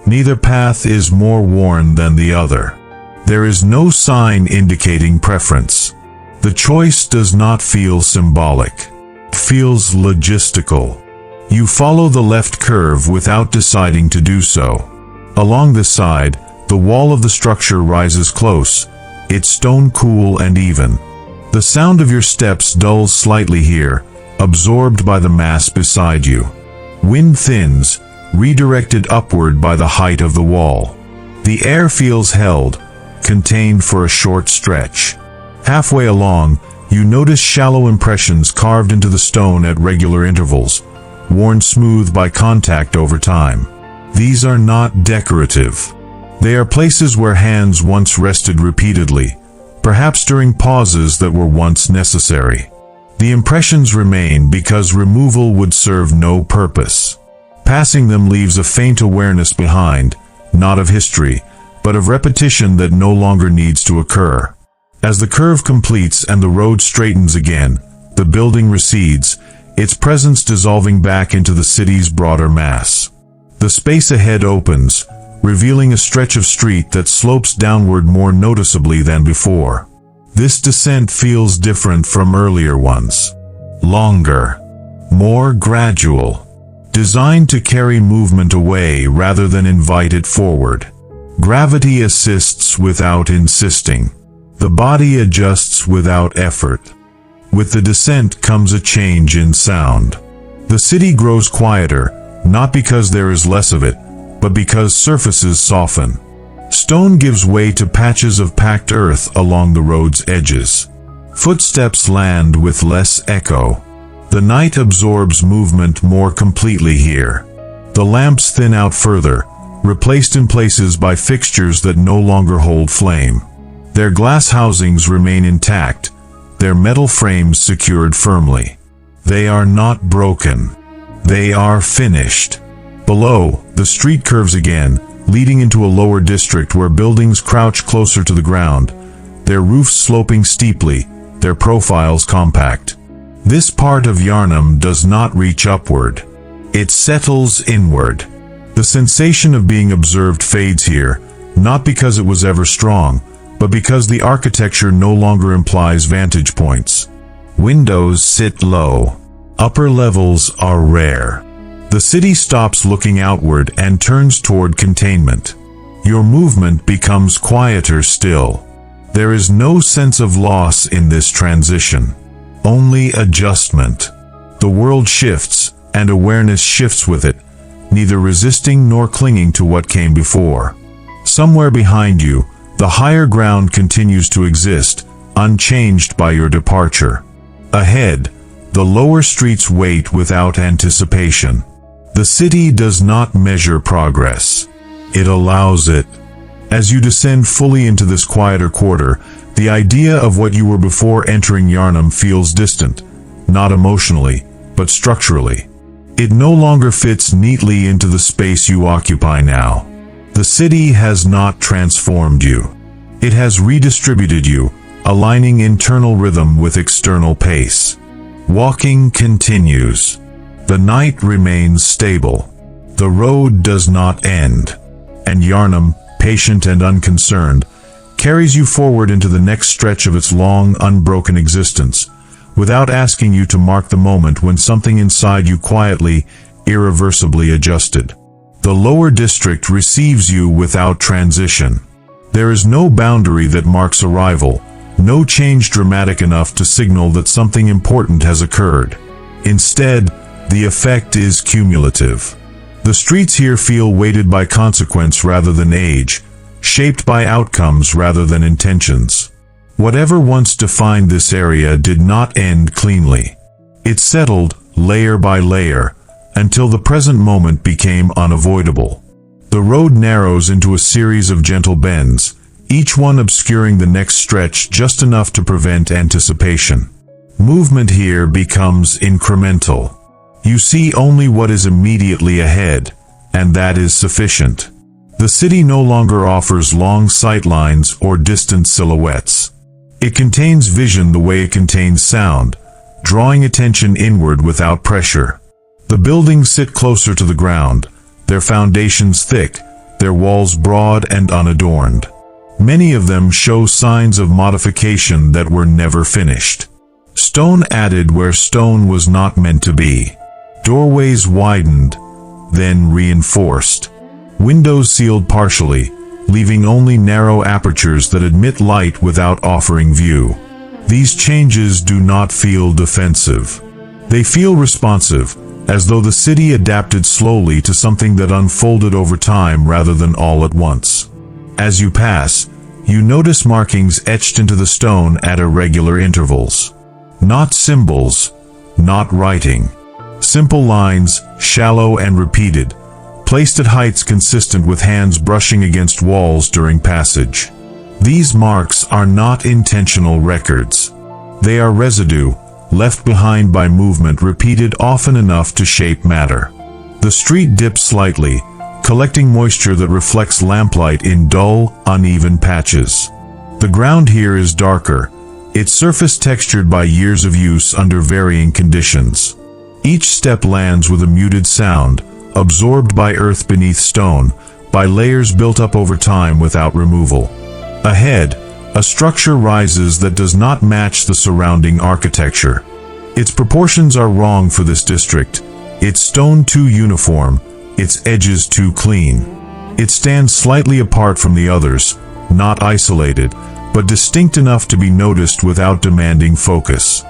Neither path is more worn than the other. There is no sign indicating preference. The choice does not feel symbolic. It feels logistical. You follow the left curve without deciding to do so. Along this side, the wall of the structure rises close, its stone cool and even. The sound of your steps dulls slightly here, absorbed by the mass beside you. Wind thins, redirected upward by the height of the wall. The air feels held, contained for a short stretch. Halfway along, you notice shallow impressions carved into the stone at regular intervals, worn smooth by contact over time. These are not decorative. They are places where hands once rested repeatedly, perhaps during pauses that were once necessary. The impressions remain because removal would serve no purpose. Passing them leaves a faint awareness behind, not of history, but of repetition that no longer needs to occur. As the curve completes and the road straightens again, the building recedes, its presence dissolving back into the city's broader mass. The space ahead opens, revealing a stretch of street that slopes downward more noticeably than before. This descent feels different from earlier ones. Longer, more gradual, designed to carry movement away rather than invite it forward. Gravity assists without insisting. The body adjusts without effort. With the descent comes a change in sound. The city grows quieter, not because there is less of it, but because surfaces soften. Stone gives way to patches of packed earth along the road's edges. Footsteps land with less echo. The night absorbs movement more completely here. The lamps thin out further, replaced in places by fixtures that no longer hold flame. Their glass housings remain intact, their metal frames secured firmly. They are not broken. They are finished. Below, the street curves again, leading into a lower district where buildings crouch closer to the ground, their roofs sloping steeply, their profiles compact. This part of Yharnam does not reach upward. It settles inward. The sensation of being observed fades here, not because it was ever strong, but because the architecture no longer implies vantage points. Windows sit low. Upper levels are rare. The city stops looking outward and turns toward containment. Your movement becomes quieter still. There is no sense of loss in this transition. Only adjustment. The world shifts, and awareness shifts with it, neither resisting nor clinging to what came before. Somewhere behind you, the higher ground continues to exist, unchanged by your departure. Ahead, the lower streets wait without anticipation. The city does not measure progress. It allows it. As you descend fully into this quieter quarter, the idea of what you were before entering Yharnam feels distant, not emotionally, but structurally. It no longer fits neatly into the space you occupy now. The city has not transformed you. It has redistributed you, aligning internal rhythm with external pace. Walking continues. The night remains stable. The road does not end. And Yharnam, patient and unconcerned, carries you forward into the next stretch of its long, unbroken existence, without asking you to mark the moment when something inside you quietly, irreversibly adjusted. The lower district receives you without transition. There is no boundary that marks arrival, no change dramatic enough to signal that something important has occurred. Instead, the effect is cumulative. The streets here feel weighted by consequence rather than age, shaped by outcomes rather than intentions. Whatever once defined this area did not end cleanly. It settled, layer by layer, until the present moment became unavoidable. The road narrows into a series of gentle bends, each one obscuring the next stretch just enough to prevent anticipation. Movement here becomes incremental. You see only what is immediately ahead, and that is sufficient. The city no longer offers long sightlines or distant silhouettes. It contains vision the way it contains sound, drawing attention inward without pressure. The buildings sit closer to the ground, their foundations thick, their walls broad and unadorned. Many of them show signs of modification that were never finished. Stone added where stone was not meant to be. Doorways widened, then reinforced. Windows sealed partially, leaving only narrow apertures that admit light without offering view. These changes do not feel defensive. They feel responsive, as though the city adapted slowly to something that unfolded over time rather than all at once. As you pass, you notice markings etched into the stone at irregular intervals. Not symbols, not writing. Simple lines, shallow and repeated, placed at heights consistent with hands brushing against walls during passage. These marks are not intentional records. They are residue, left behind by movement repeated often enough to shape matter. The street dips slightly, collecting moisture that reflects lamplight in dull, uneven patches. The ground here is darker, its surface textured by years of use under varying conditions. Each step lands with a muted sound, absorbed by earth beneath stone, by layers built up over time without removal. Ahead, a structure rises that does not match the surrounding architecture. Its proportions are wrong for this district, its stone too uniform, its edges too clean. It stands slightly apart from the others, not isolated, but distinct enough to be noticed without demanding focus.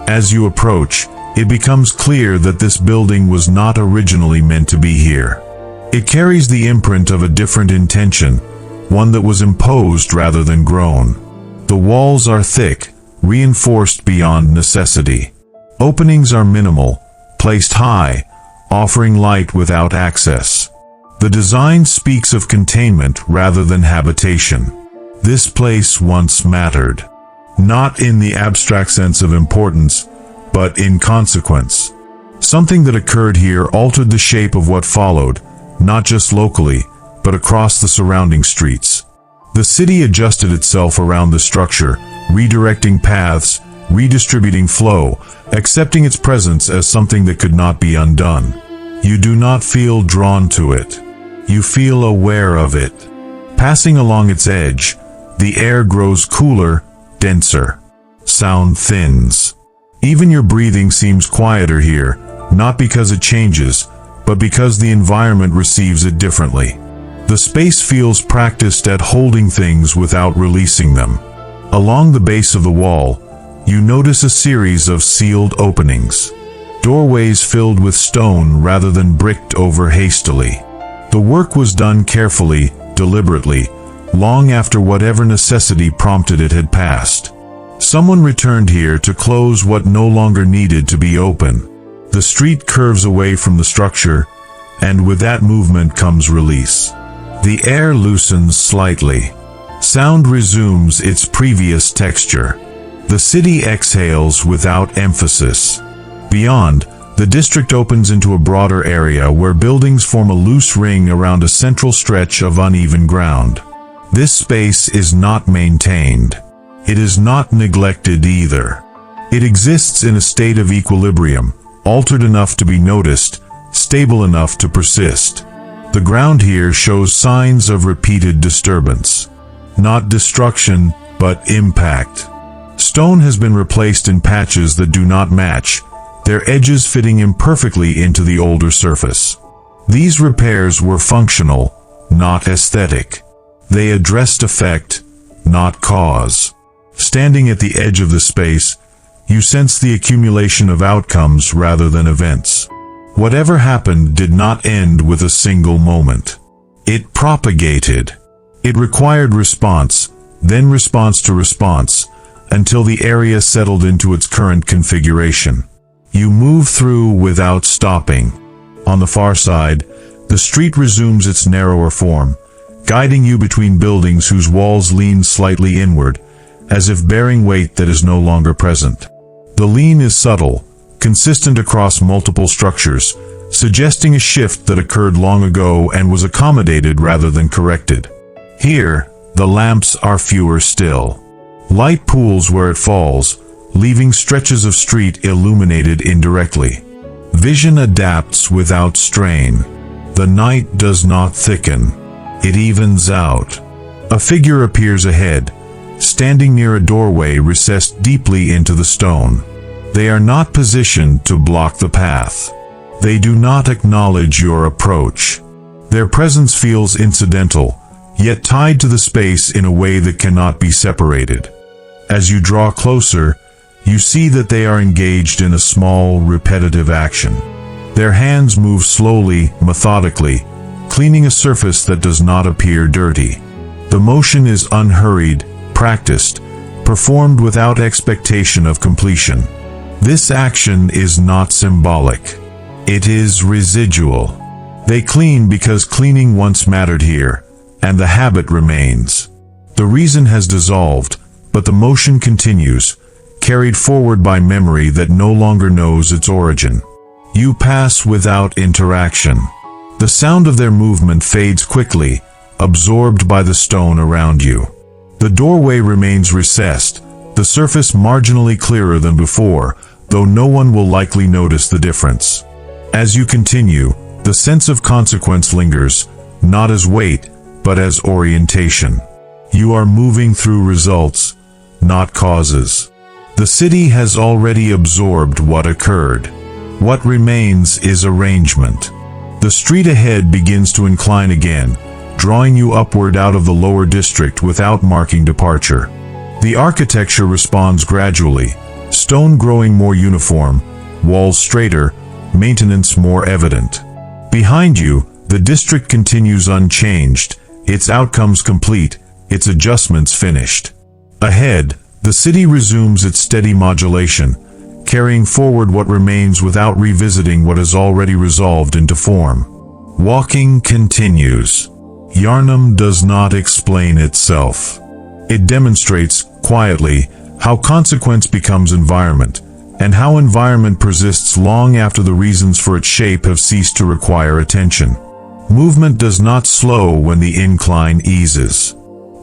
As you approach, it becomes clear that this building was not originally meant to be here. It carries the imprint of a different intention, one that was imposed rather than grown. The walls are thick, reinforced beyond necessity. Openings are minimal, placed high, offering light without access. The design speaks of containment rather than habitation. This place once mattered. Not in the abstract sense of importance, but in consequence. Something that occurred here altered the shape of what followed, not just locally, but across the surrounding streets. The city adjusted itself around the structure, redirecting paths, redistributing flow, accepting its presence as something that could not be undone. You do not feel drawn to it. You feel aware of it. Passing along its edge, the air grows cooler, denser. Sound thins. Even your breathing seems quieter here, not because it changes, but because the environment receives it differently. The space feels practiced at holding things without releasing them. Along the base of the wall, you notice a series of sealed openings. Doorways filled with stone rather than bricked over hastily. The work was done carefully, deliberately, long after whatever necessity prompted it had passed. Someone returned here to close what no longer needed to be open. The street curves away from the structure, and with that movement comes release. The air loosens slightly. Sound resumes its previous texture. The city exhales without emphasis. Beyond, the district opens into a broader area where buildings form a loose ring around a central stretch of uneven ground. This space is not maintained. It is not neglected either. It exists in a state of equilibrium, altered enough to be noticed, stable enough to persist. The ground here shows signs of repeated disturbance. Not destruction, but impact. Stone has been replaced in patches that do not match, their edges fitting imperfectly into the older surface. These repairs were functional, not aesthetic. They addressed effect, not cause. Standing at the edge of the space, you sense the accumulation of outcomes rather than events. Whatever happened did not end with a single moment. It propagated. It required response, then response to response, until the area settled into its current configuration. You move through without stopping. On the far side, the street resumes its narrower form, guiding you between buildings whose walls lean slightly inward, as if bearing weight that is no longer present. The lean is subtle, consistent across multiple structures, suggesting a shift that occurred long ago and was accommodated rather than corrected. Here, the lamps are fewer still. Light pools where it falls, leaving stretches of street illuminated indirectly. Vision adapts without strain. The night does not thicken. It evens out. A figure appears ahead, standing near a doorway recessed deeply into the stone. They are not positioned to block the path. They do not acknowledge your approach. Their presence feels incidental, yet tied to the space in a way that cannot be separated. As you draw closer, you see that they are engaged in a small, repetitive action. Their hands move slowly, methodically, cleaning a surface that does not appear dirty. The motion is unhurried, practiced, performed without expectation of completion. This action is not symbolic. It is residual. They clean because cleaning once mattered here, and the habit remains. The reason has dissolved, but the motion continues, carried forward by memory that no longer knows its origin. You pass without interaction. The sound of their movement fades quickly, absorbed by the stone around you. The doorway remains recessed, the surface marginally clearer than before, though no one will likely notice the difference. As you continue, the sense of consequence lingers, not as weight, but as orientation. You are moving through results, not causes. The city has already absorbed what occurred. What remains is arrangement. The street ahead begins to incline again, drawing you upward out of the lower district without marking departure. The architecture responds gradually, stone growing more uniform, walls straighter, maintenance more evident. Behind you, the district continues unchanged, its outcomes complete, its adjustments finished. Ahead, the city resumes its steady modulation, carrying forward what remains without revisiting what has already resolved into form. Walking continues. Yharnam does not explain itself. It demonstrates, quietly, how consequence becomes environment, and how environment persists long after the reasons for its shape have ceased to require attention. Movement does not slow when the incline eases.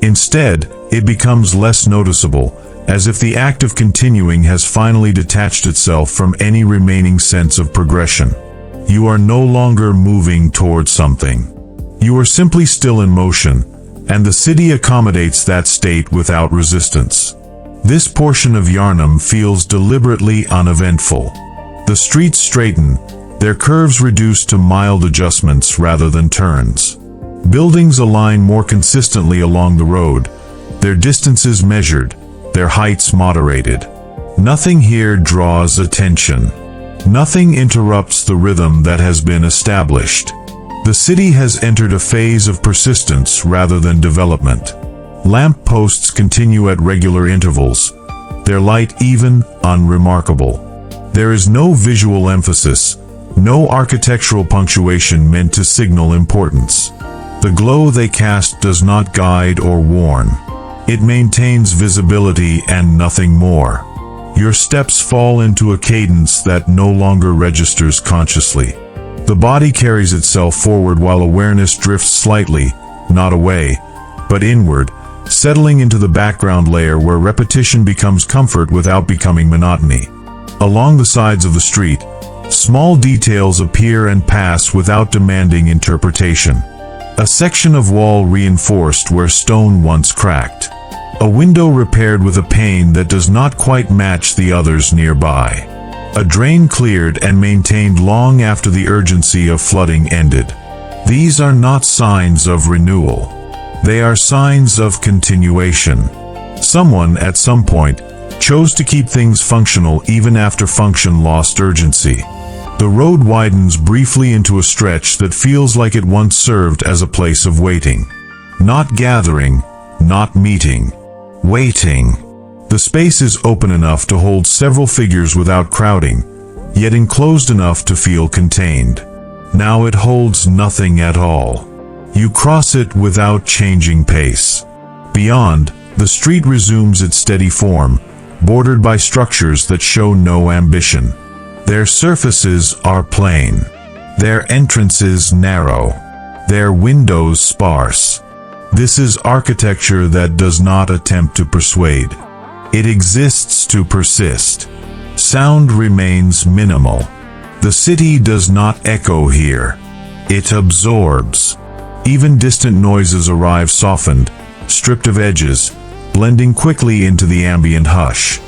Instead, it becomes less noticeable, as if the act of continuing has finally detached itself from any remaining sense of progression. You are no longer moving towards something. You are simply still in motion, and the city accommodates that state without resistance. This portion of Yharnam feels deliberately uneventful. The streets straighten, their curves reduced to mild adjustments rather than turns. Buildings align more consistently along the road, their distances measured, their heights moderated. Nothing here draws attention. Nothing interrupts the rhythm that has been established. The city has entered a phase of persistence rather than development. Lamp posts continue at regular intervals, their light even, unremarkable. There is no visual emphasis, no architectural punctuation meant to signal importance. The glow they cast does not guide or warn. It maintains visibility and nothing more. Your steps fall into a cadence that no longer registers consciously. The body carries itself forward while awareness drifts slightly, not away, but inward, settling into the background layer where repetition becomes comfort without becoming monotony. Along the sides of the street, small details appear and pass without demanding interpretation. A section of wall reinforced where stone once cracked. A window repaired with a pane that does not quite match the others nearby. A drain cleared and maintained long after the urgency of flooding ended. These are not signs of renewal. They are signs of continuation. Someone, at some point, chose to keep things functional even after function lost urgency. The road widens briefly into a stretch that feels like it once served as a place of waiting. Not gathering, not meeting. Waiting. The space is open enough to hold several figures without crowding, yet enclosed enough to feel contained. Now it holds nothing at all. You cross it without changing pace. Beyond, the street resumes its steady form, bordered by structures that show no ambition. Their surfaces are plain. Their entrances narrow. Their windows sparse. This is architecture that does not attempt to persuade. It exists to persist. Sound remains minimal. The city does not echo here. It absorbs. Even distant noises arrive softened, stripped of edges, blending quickly into the ambient hush.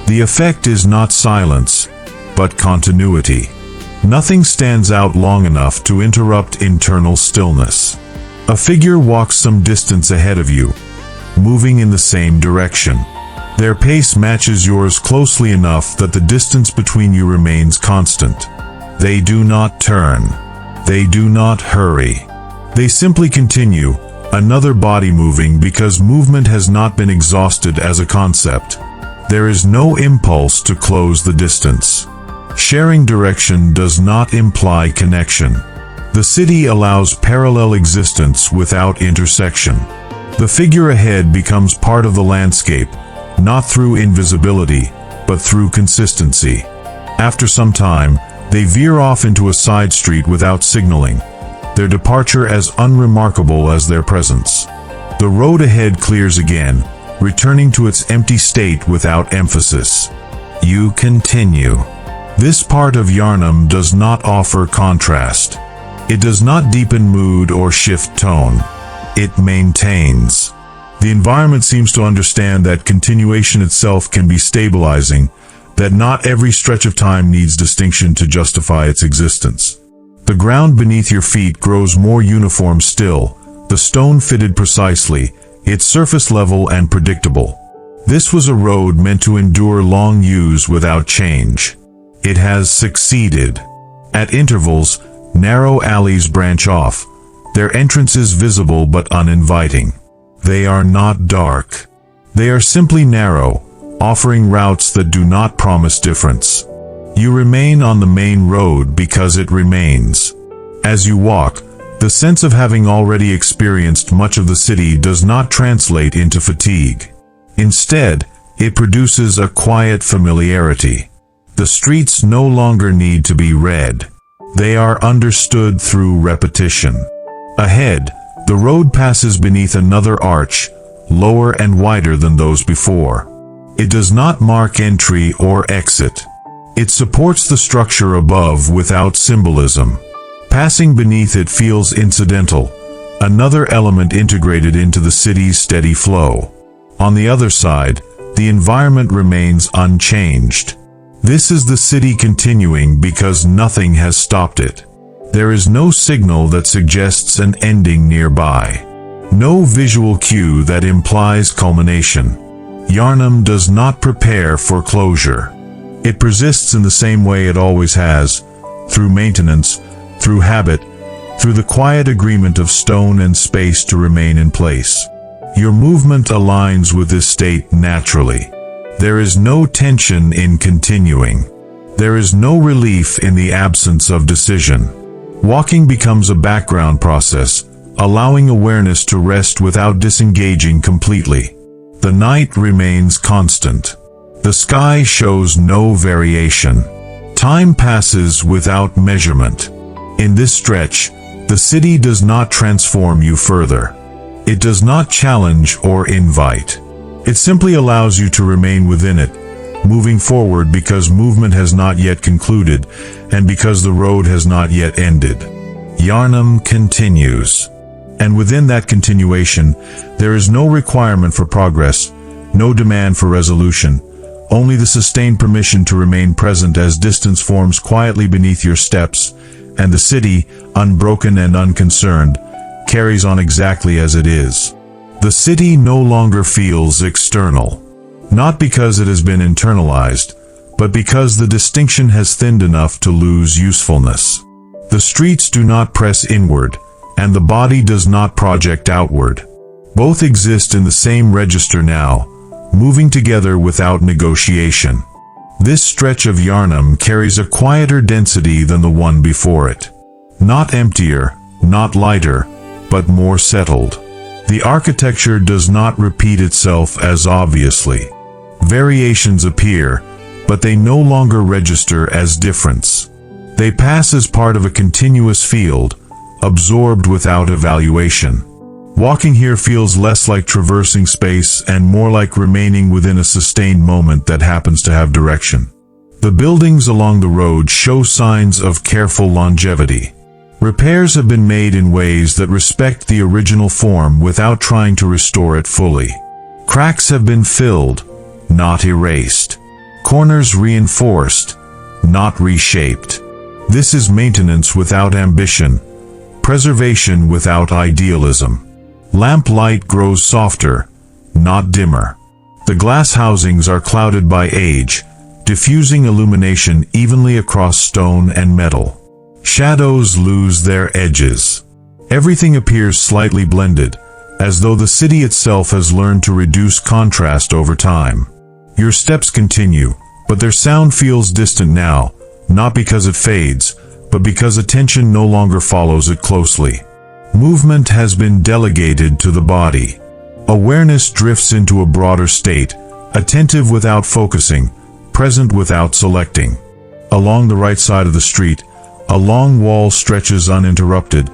The effect is not silence, but continuity. Nothing stands out long enough to interrupt internal stillness. A figure walks some distance ahead of you, moving in the same direction. Their pace matches yours closely enough that the distance between you remains constant. They do not turn. They do not hurry. They simply continue, another body moving because movement has not been exhausted as a concept. There is no impulse to close the distance. Sharing direction does not imply connection. The city allows parallel existence without intersection. The figure ahead becomes part of the landscape, not through invisibility, but through consistency. After some time, they veer off into a side street without signaling, their departure as unremarkable as their presence. The road ahead clears again, returning to its empty state without emphasis. You continue. This part of Yharnam does not offer contrast. It does not deepen mood or shift tone. It maintains. The environment seems to understand that continuation itself can be stabilizing, that not every stretch of time needs distinction to justify its existence. The ground beneath your feet grows more uniform still, the stone fitted precisely, its surface level and predictable. This was a road meant to endure long use without change. It has succeeded. At intervals, narrow alleys branch off, their entrances visible but uninviting. They are not dark. They are simply narrow, offering routes that do not promise difference. You remain on the main road because it remains. As you walk, the sense of having already experienced much of the city does not translate into fatigue. Instead, it produces a quiet familiarity. The streets no longer need to be read. They are understood through repetition. Ahead, the road passes beneath another arch, lower and wider than those before. It does not mark entry or exit. It supports the structure above without symbolism. Passing beneath it feels incidental, another element integrated into the city's steady flow. On the other side, the environment remains unchanged. This is the city continuing because nothing has stopped it. There is no signal that suggests an ending nearby. No visual cue that implies culmination. Yharnam does not prepare for closure. It persists in the same way it always has, through maintenance, through habit, through the quiet agreement of stone and space to remain in place. Your movement aligns with this state naturally. There is no tension in continuing. There is no relief in the absence of decision. Walking becomes a background process, allowing awareness to rest without disengaging completely. The night remains constant. The sky shows no variation. Time passes without measurement. In this stretch, the city does not transform you further. It does not challenge or invite. It simply allows you to remain within it, moving forward because movement has not yet concluded, and because the road has not yet ended. Yharnam continues. And within that continuation, there is no requirement for progress, no demand for resolution, only the sustained permission to remain present as distance forms quietly beneath your steps, and the city, unbroken and unconcerned, carries on exactly as it is. The city no longer feels external. Not because it has been internalized, but because the distinction has thinned enough to lose usefulness. The streets do not press inward, and the body does not project outward. Both exist in the same register now, moving together without negotiation. This stretch of Yharnam carries a quieter density than the one before it. Not emptier, not lighter, but more settled. The architecture does not repeat itself as obviously. Variations appear, but they no longer register as difference. They pass as part of a continuous field, absorbed without evaluation. Walking here feels less like traversing space and more like remaining within a sustained moment that happens to have direction. The buildings along the road show signs of careful longevity. Repairs have been made in ways that respect the original form without trying to restore it fully. Cracks have been filled, not erased. Corners reinforced, not reshaped. This is maintenance without ambition, preservation without idealism. Lamplight grows softer, not dimmer. The glass housings are clouded by age, diffusing illumination evenly across stone and metal. Shadows lose their edges. Everything appears slightly blended, as though the city itself has learned to reduce contrast over time. Your steps continue, but their sound feels distant now, not because it fades, but because attention no longer follows it closely. Movement has been delegated to the body. Awareness drifts into a broader state, attentive without focusing, present without selecting. Along the right side of the street, a long wall stretches uninterrupted,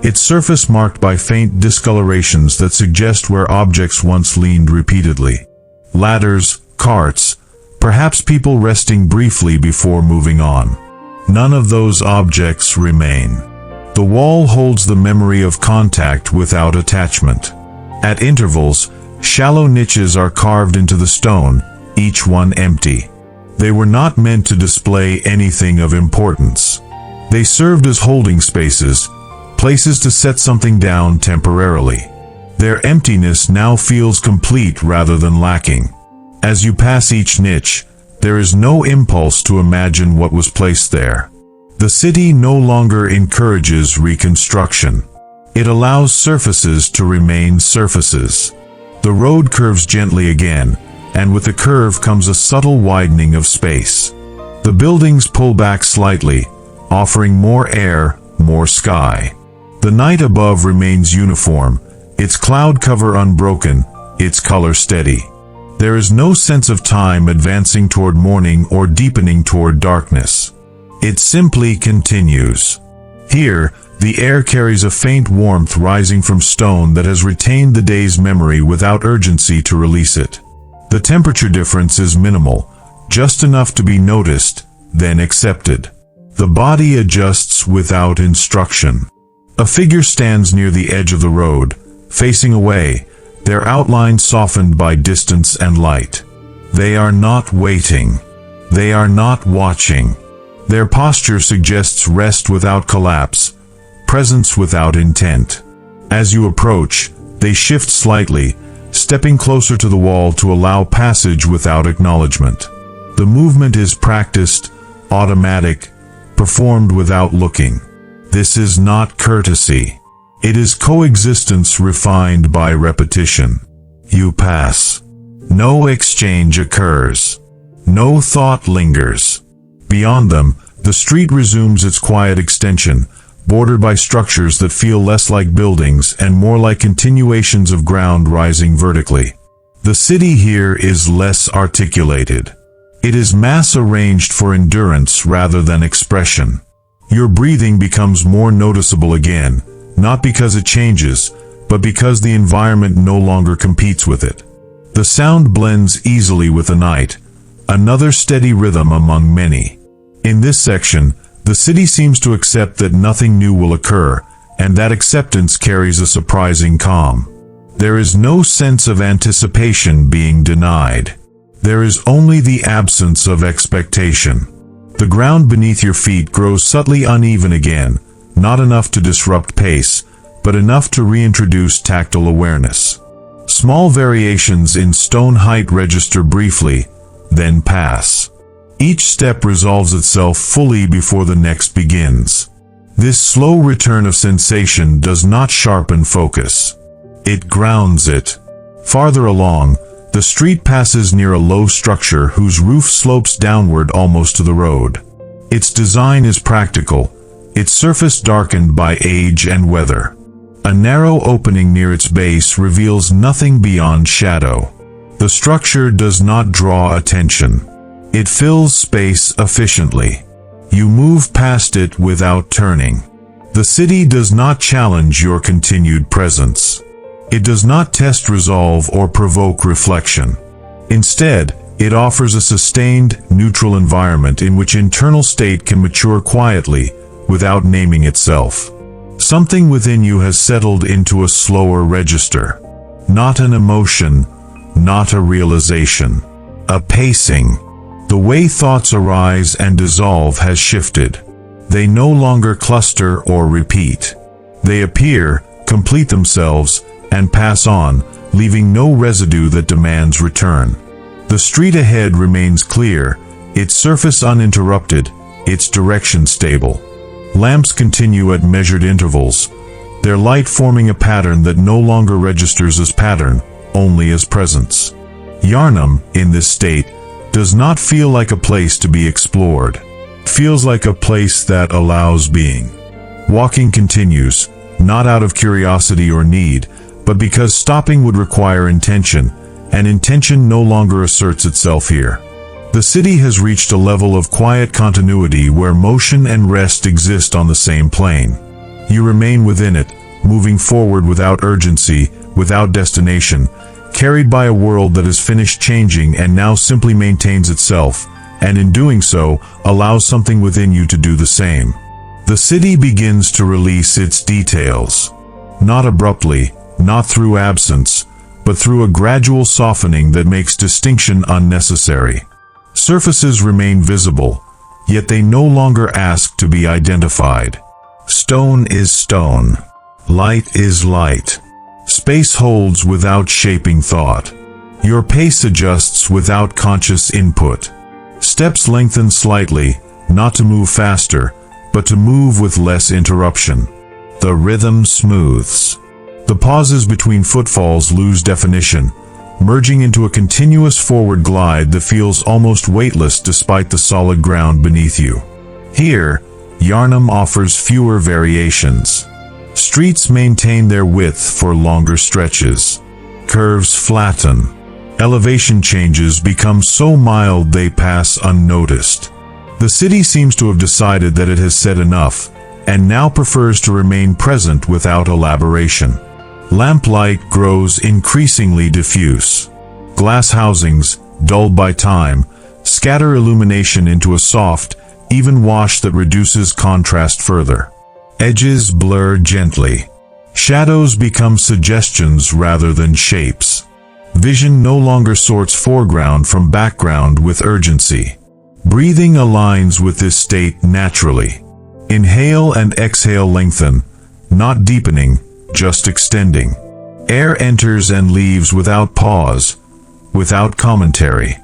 its surface marked by faint discolorations that suggest where objects once leaned repeatedly. Ladders, carts, perhaps people resting briefly before moving on. None of those objects remain. The wall holds the memory of contact without attachment. At intervals, shallow niches are carved into the stone, each one empty. They were not meant to display anything of importance. They served as holding spaces, places to set something down temporarily. Their emptiness now feels complete rather than lacking. As you pass each niche, there is no impulse to imagine what was placed there. The city no longer encourages reconstruction. It allows surfaces to remain surfaces. The road curves gently again, and with the curve comes a subtle widening of space. The buildings pull back slightly, offering more air, more sky. The night above remains uniform, its cloud cover unbroken, its color steady. There is no sense of time advancing toward morning or deepening toward darkness. It simply continues. Here, the air carries a faint warmth rising from stone that has retained the day's memory without urgency to release it. The temperature difference is minimal, just enough to be noticed, then accepted. The body adjusts without instruction. A figure stands near the edge of the road, facing away, their outline softened by distance and light. They are not waiting. They are not watching. Their posture suggests rest without collapse, presence without intent. As you approach, they shift slightly, stepping closer to the wall to allow passage without acknowledgement. The movement is practiced, automatic, performed without looking. This is not courtesy. It is coexistence refined by repetition. You pass. No exchange occurs. No thought lingers. Beyond them, the street resumes its quiet extension, bordered by structures that feel less like buildings and more like continuations of ground rising vertically. The city here is less articulated. It is mass-arranged for endurance rather than expression. Your breathing becomes more noticeable again, not because it changes, but because the environment no longer competes with it. The sound blends easily with the night, another steady rhythm among many. In this section, the city seems to accept that nothing new will occur, and that acceptance carries a surprising calm. There is no sense of anticipation being denied. There is only the absence of expectation. The ground beneath your feet grows subtly uneven again, not enough to disrupt pace, but enough to reintroduce tactile awareness. Small variations in stone height register briefly, then pass. Each step resolves itself fully before the next begins. This slow return of sensation does not sharpen focus. It grounds it. Farther along, the street passes near a low structure whose roof slopes downward almost to the road. Its design is practical, its surface darkened by age and weather. A narrow opening near its base reveals nothing beyond shadow. The structure does not draw attention. It fills space efficiently. You move past it without turning. The city does not challenge your continued presence. It does not test resolve or provoke reflection. Instead, it offers a sustained, neutral environment in which internal state can mature quietly, without naming itself. Something within you has settled into a slower register. Not an emotion, not a realization. A pacing. The way thoughts arise and dissolve has shifted. They no longer cluster or repeat. They appear, complete themselves, and pass on, leaving no residue that demands return. The street ahead remains clear, its surface uninterrupted, its direction stable. Lamps continue at measured intervals, their light forming a pattern that no longer registers as pattern, only as presence. Yharnam, in this state, does not feel like a place to be explored. It feels like a place that allows being. Walking continues, not out of curiosity or need, but because stopping would require intention, and intention no longer asserts itself here. The city has reached a level of quiet continuity where motion and rest exist on the same plane. You remain within it, moving forward without urgency, without destination, carried by a world that has finished changing and now simply maintains itself, and in doing so, allows something within you to do the same. The city begins to release its details. Not abruptly, not through absence, but through a gradual softening that makes distinction unnecessary. Surfaces remain visible, yet they no longer ask to be identified. Stone is stone. Light is light. Space holds without shaping thought. Your pace adjusts without conscious input. Steps lengthen slightly, not to move faster, but to move with less interruption. The rhythm smooths. The pauses between footfalls lose definition, merging into a continuous forward glide that feels almost weightless despite the solid ground beneath you. Here, Yharnam offers fewer variations. Streets maintain their width for longer stretches. Curves flatten. Elevation changes become so mild they pass unnoticed. The city seems to have decided that it has said enough, and now prefers to remain present without elaboration. Lamplight grows increasingly diffuse. Glass housings, dulled by time, scatter illumination into a soft, even wash that reduces contrast further. Edges blur gently. Shadows become suggestions rather than shapes. Vision no longer sorts foreground from background with urgency. Breathing aligns with this state naturally. Inhale and exhale lengthen, not deepening, just extending. Air enters and leaves without pause, without commentary.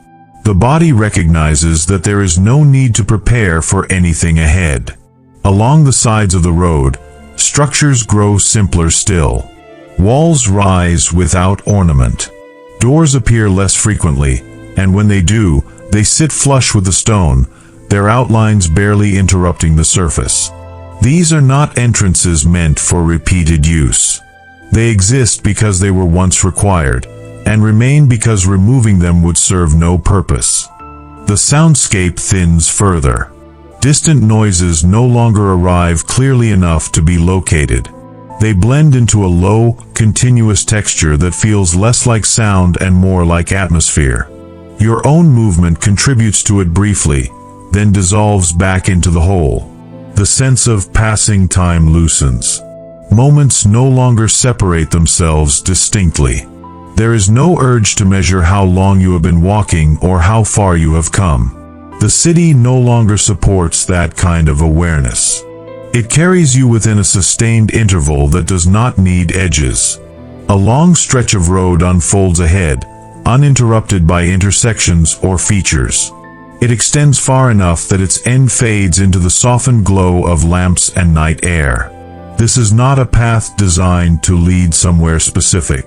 The body recognizes that there is no need to prepare for anything ahead. Along the sides of the road, structures grow simpler still. Walls rise without ornament. Doors appear less frequently, and when they do, they sit flush with the stone, their outlines barely interrupting the surface. These are not entrances meant for repeated use. They exist because they were once required, and remain because removing them would serve no purpose. The soundscape thins further. Distant noises no longer arrive clearly enough to be located. They blend into a low, continuous texture that feels less like sound and more like atmosphere. Your own movement contributes to it briefly, then dissolves back into the whole. The sense of passing time loosens. Moments no longer separate themselves distinctly. There is no urge to measure how long you have been walking or how far you have come. The city no longer supports that kind of awareness. It carries you within a sustained interval that does not need edges. A long stretch of road unfolds ahead, uninterrupted by intersections or features. It extends far enough that its end fades into the softened glow of lamps and night air. This is not a path designed to lead somewhere specific.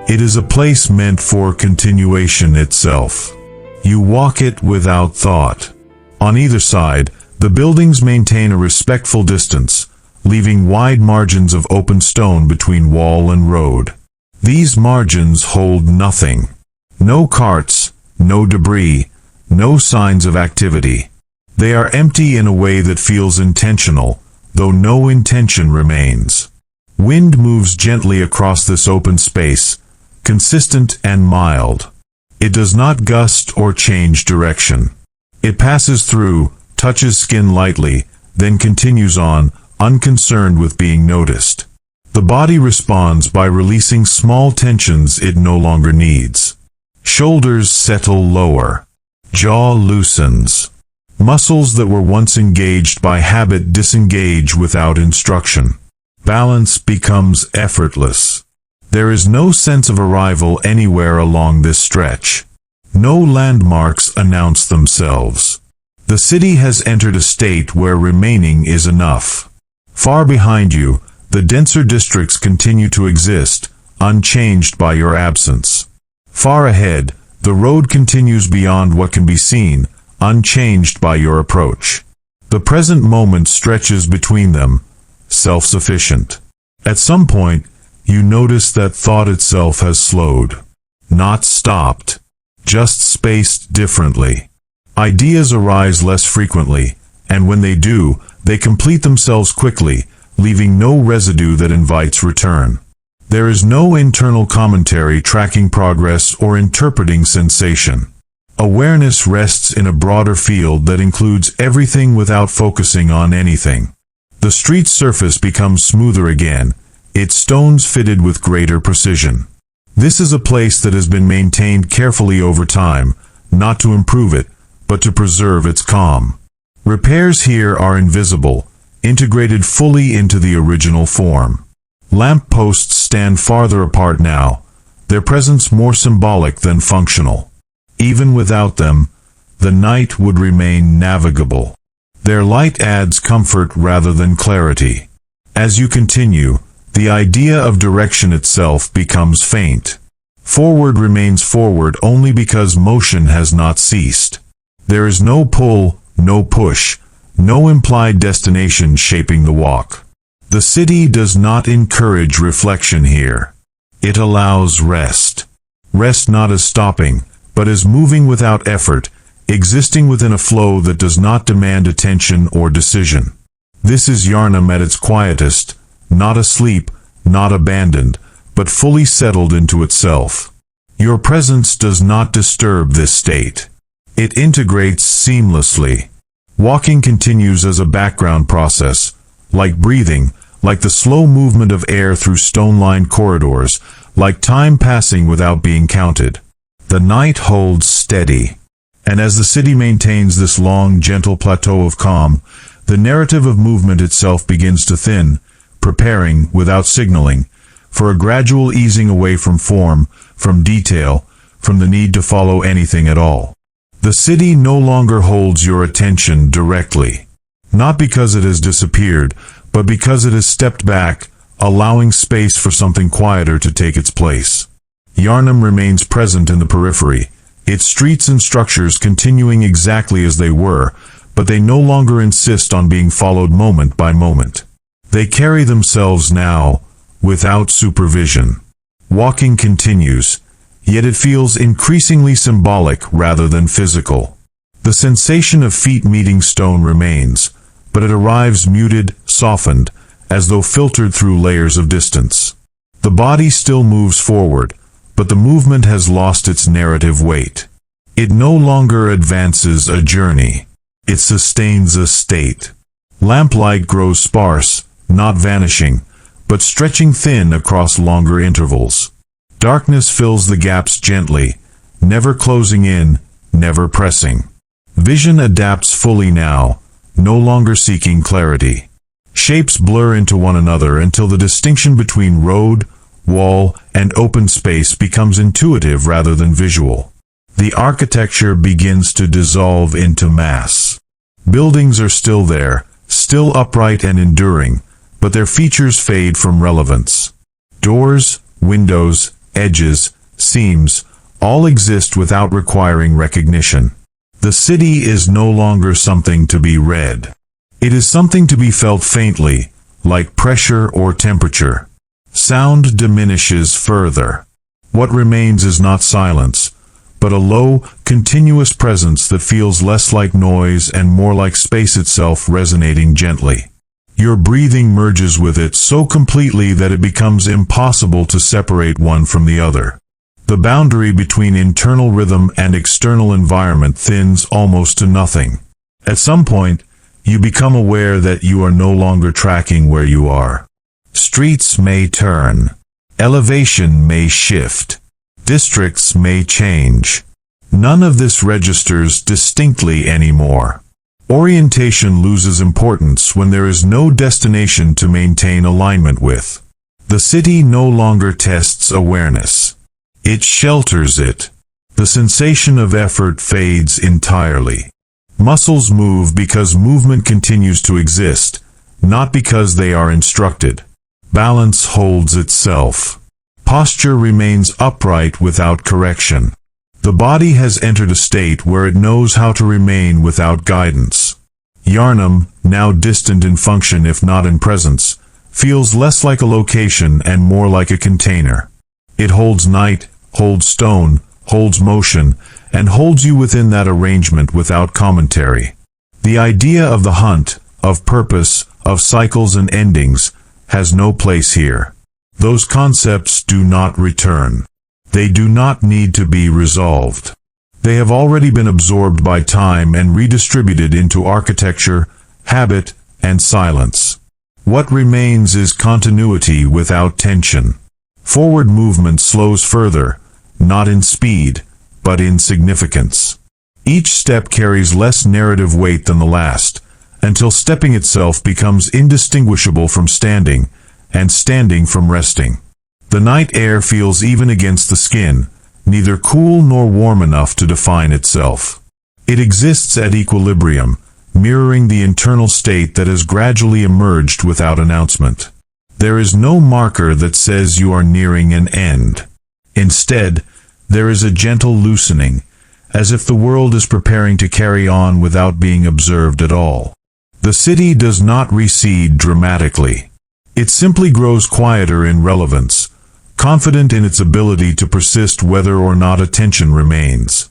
It is a place meant for continuation itself. You walk it without thought. On either side, the buildings maintain a respectful distance, leaving wide margins of open stone between wall and road. These margins hold nothing. No carts, no debris, no signs of activity. They are empty in a way that feels intentional, though no intention remains. Wind moves gently across this open space, consistent and mild. It does not gust or change direction. It passes through, touches skin lightly, then continues on, unconcerned with being noticed. The body responds by releasing small tensions it no longer needs. Shoulders settle lower. Jaw loosens. Muscles that were once engaged by habit disengage without instruction. Balance becomes effortless. There is no sense of arrival anywhere along this stretch. No landmarks announce themselves. The city has entered a state where remaining is enough. Far behind you, the denser districts continue to exist, unchanged by your absence. Far ahead, the road continues beyond what can be seen, unchanged by your approach. The present moment stretches between them, self-sufficient. At some point, you notice that thought itself has slowed. Not stopped, just spaced differently. Ideas arise less frequently, and when they do, they complete themselves quickly, leaving no residue that invites return. There is no internal commentary tracking progress or interpreting sensation. Awareness rests in a broader field that includes everything without focusing on anything. The street's surface becomes smoother again, its stones fitted with greater precision. This is a place that has been maintained carefully over time, not to improve it, but to preserve its calm. Repairs here are invisible, integrated fully into the original form. Lamp posts stand farther apart now, their presence more symbolic than functional. Even without them, the night would remain navigable. Their light adds comfort rather than clarity. As you continue, the idea of direction itself becomes faint. Forward remains forward only because motion has not ceased. There is no pull, no push, no implied destination shaping the walk. The city does not encourage reflection here. It allows rest. Rest not as stopping, but as moving without effort, existing within a flow that does not demand attention or decision. This is Yharnam at its quietest, not asleep, not abandoned, but fully settled into itself. Your presence does not disturb this state. It integrates seamlessly. Walking continues as a background process, like breathing, like the slow movement of air through stone-lined corridors, like time passing without being counted. The night holds steady, and as the city maintains this long, gentle plateau of calm, the narrative of movement itself begins to thin, preparing, without signaling, for a gradual easing away from form, from detail, from the need to follow anything at all. The city no longer holds your attention directly, not because it has disappeared, but because it has stepped back, allowing space for something quieter to take its place. Yharnam remains present in the periphery, its streets and structures continuing exactly as they were, but they no longer insist on being followed moment by moment. They carry themselves now, without supervision. Walking continues, yet it feels increasingly symbolic rather than physical. The sensation of feet meeting stone remains, but it arrives muted, softened, as though filtered through layers of distance. The body still moves forward, but the movement has lost its narrative weight. It no longer advances a journey. It sustains a state. Lamplight grows sparse, not vanishing, but stretching thin across longer intervals. Darkness fills the gaps gently, never closing in, never pressing. Vision adapts fully now, no longer seeking clarity. Shapes blur into one another until the distinction between road, wall, and open space becomes intuitive rather than visual. The architecture begins to dissolve into mass. Buildings are still there, still upright and enduring, but their features fade from relevance. Doors, windows, edges, seams, all exist without requiring recognition. The city is no longer something to be read. It is something to be felt faintly, like pressure or temperature. Sound diminishes further. What remains is not silence, but a low, continuous presence that feels less like noise and more like space itself resonating gently. Your breathing merges with it so completely that it becomes impossible to separate one from the other. The boundary between internal rhythm and external environment thins almost to nothing. At some point, you become aware that you are no longer tracking where you are. Streets may turn. Elevation may shift. Districts may change. None of this registers distinctly anymore. Orientation loses importance when there is no destination to maintain alignment with. The city no longer tests awareness. It shelters it. The sensation of effort fades entirely. Muscles move because movement continues to exist, not because they are instructed. Balance holds itself. Posture remains upright without correction. The body has entered a state where it knows how to remain without guidance. Yharnam, now distant in function if not in presence, feels less like a location and more like a container. It holds night, holds stone, holds motion, and holds you within that arrangement without commentary. The idea of the hunt, of purpose, of cycles and endings, has no place here. Those concepts do not return. They do not need to be resolved. They have already been absorbed by time and redistributed into architecture, habit, and silence. What remains is continuity without tension. Forward movement slows further, not in speed, but in significance. Each step carries less narrative weight than the last, until stepping itself becomes indistinguishable from standing, and standing from resting. The night air feels even against the skin, neither cool nor warm enough to define itself. It exists at equilibrium, mirroring the internal state that has gradually emerged without announcement. There is no marker that says you are nearing an end. Instead, there is a gentle loosening, as if the world is preparing to carry on without being observed at all. The city does not recede dramatically. It simply grows quieter in relevance, confident in its ability to persist whether or not attention remains.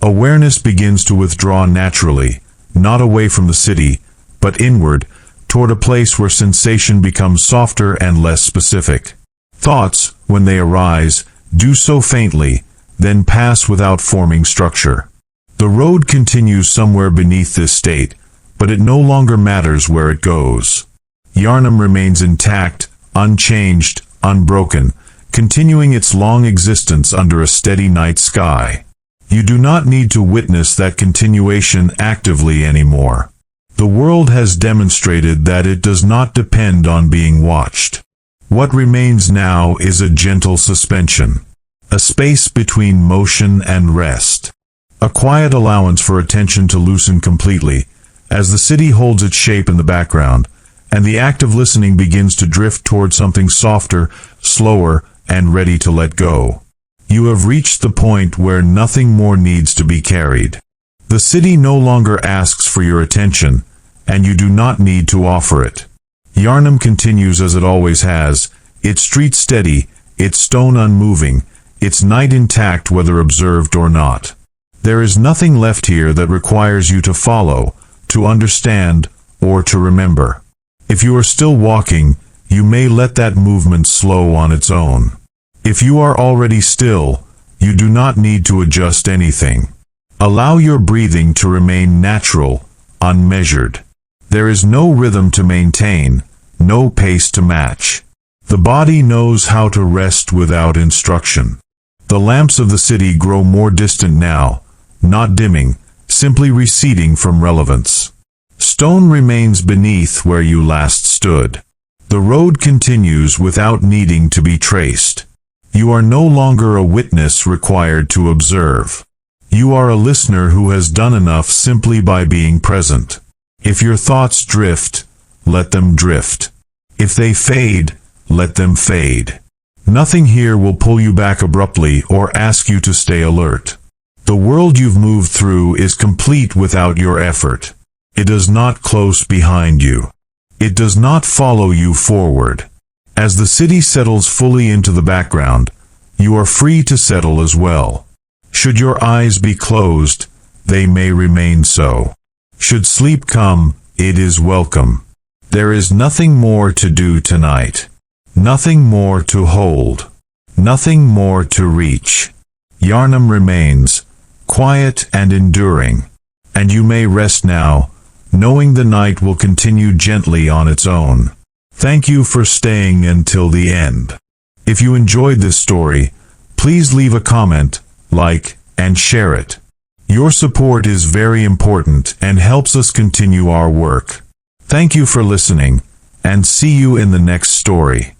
Awareness begins to withdraw naturally, not away from the city, but inward, toward a place where sensation becomes softer and less specific. Thoughts, when they arise, do so faintly, then pass without forming structure. The road continues somewhere beneath this state, but it no longer matters where it goes. Yharnam remains intact, unchanged, unbroken, continuing its long existence under a steady night sky. You do not need to witness that continuation actively anymore. The world has demonstrated that it does not depend on being watched. What remains now is a gentle suspension, a space between motion and rest, a quiet allowance for attention to loosen completely, as the city holds its shape in the background, and the act of listening begins to drift toward something softer, slower, and ready to let go. You have reached the point where nothing more needs to be carried. The city no longer asks for your attention, and you do not need to offer it. Yharnam continues as it always has, its street steady, its stone unmoving, its night intact whether observed or not. There is nothing left here that requires you to follow, to understand, or to remember. If you are still walking, you may let that movement slow on its own. If you are already still, you do not need to adjust anything. Allow your breathing to remain natural, unmeasured. There is no rhythm to maintain, no pace to match. The body knows how to rest without instruction. The lamps of the city grow more distant now, not dimming, simply receding from relevance. Stone remains beneath where you last stood. The road continues without needing to be traced. You are no longer a witness required to observe. You are a listener who has done enough simply by being present. If your thoughts drift, let them drift. If they fade, let them fade. Nothing here will pull you back abruptly or ask you to stay alert. The world you've moved through is complete without your effort. It does not close behind you. It does not follow you forward. As the city settles fully into the background, you are free to settle as well. Should your eyes be closed, they may remain so. Should sleep come, it is welcome. There is nothing more to do tonight. Nothing more to hold. Nothing more to reach. Yharnam remains, quiet and enduring. And you may rest now, knowing the night will continue gently on its own. Thank you for staying until the end. If you enjoyed this story, please leave a comment, like, and share it. Your support is very important and helps us continue our work. Thank you for listening, and see you in the next story.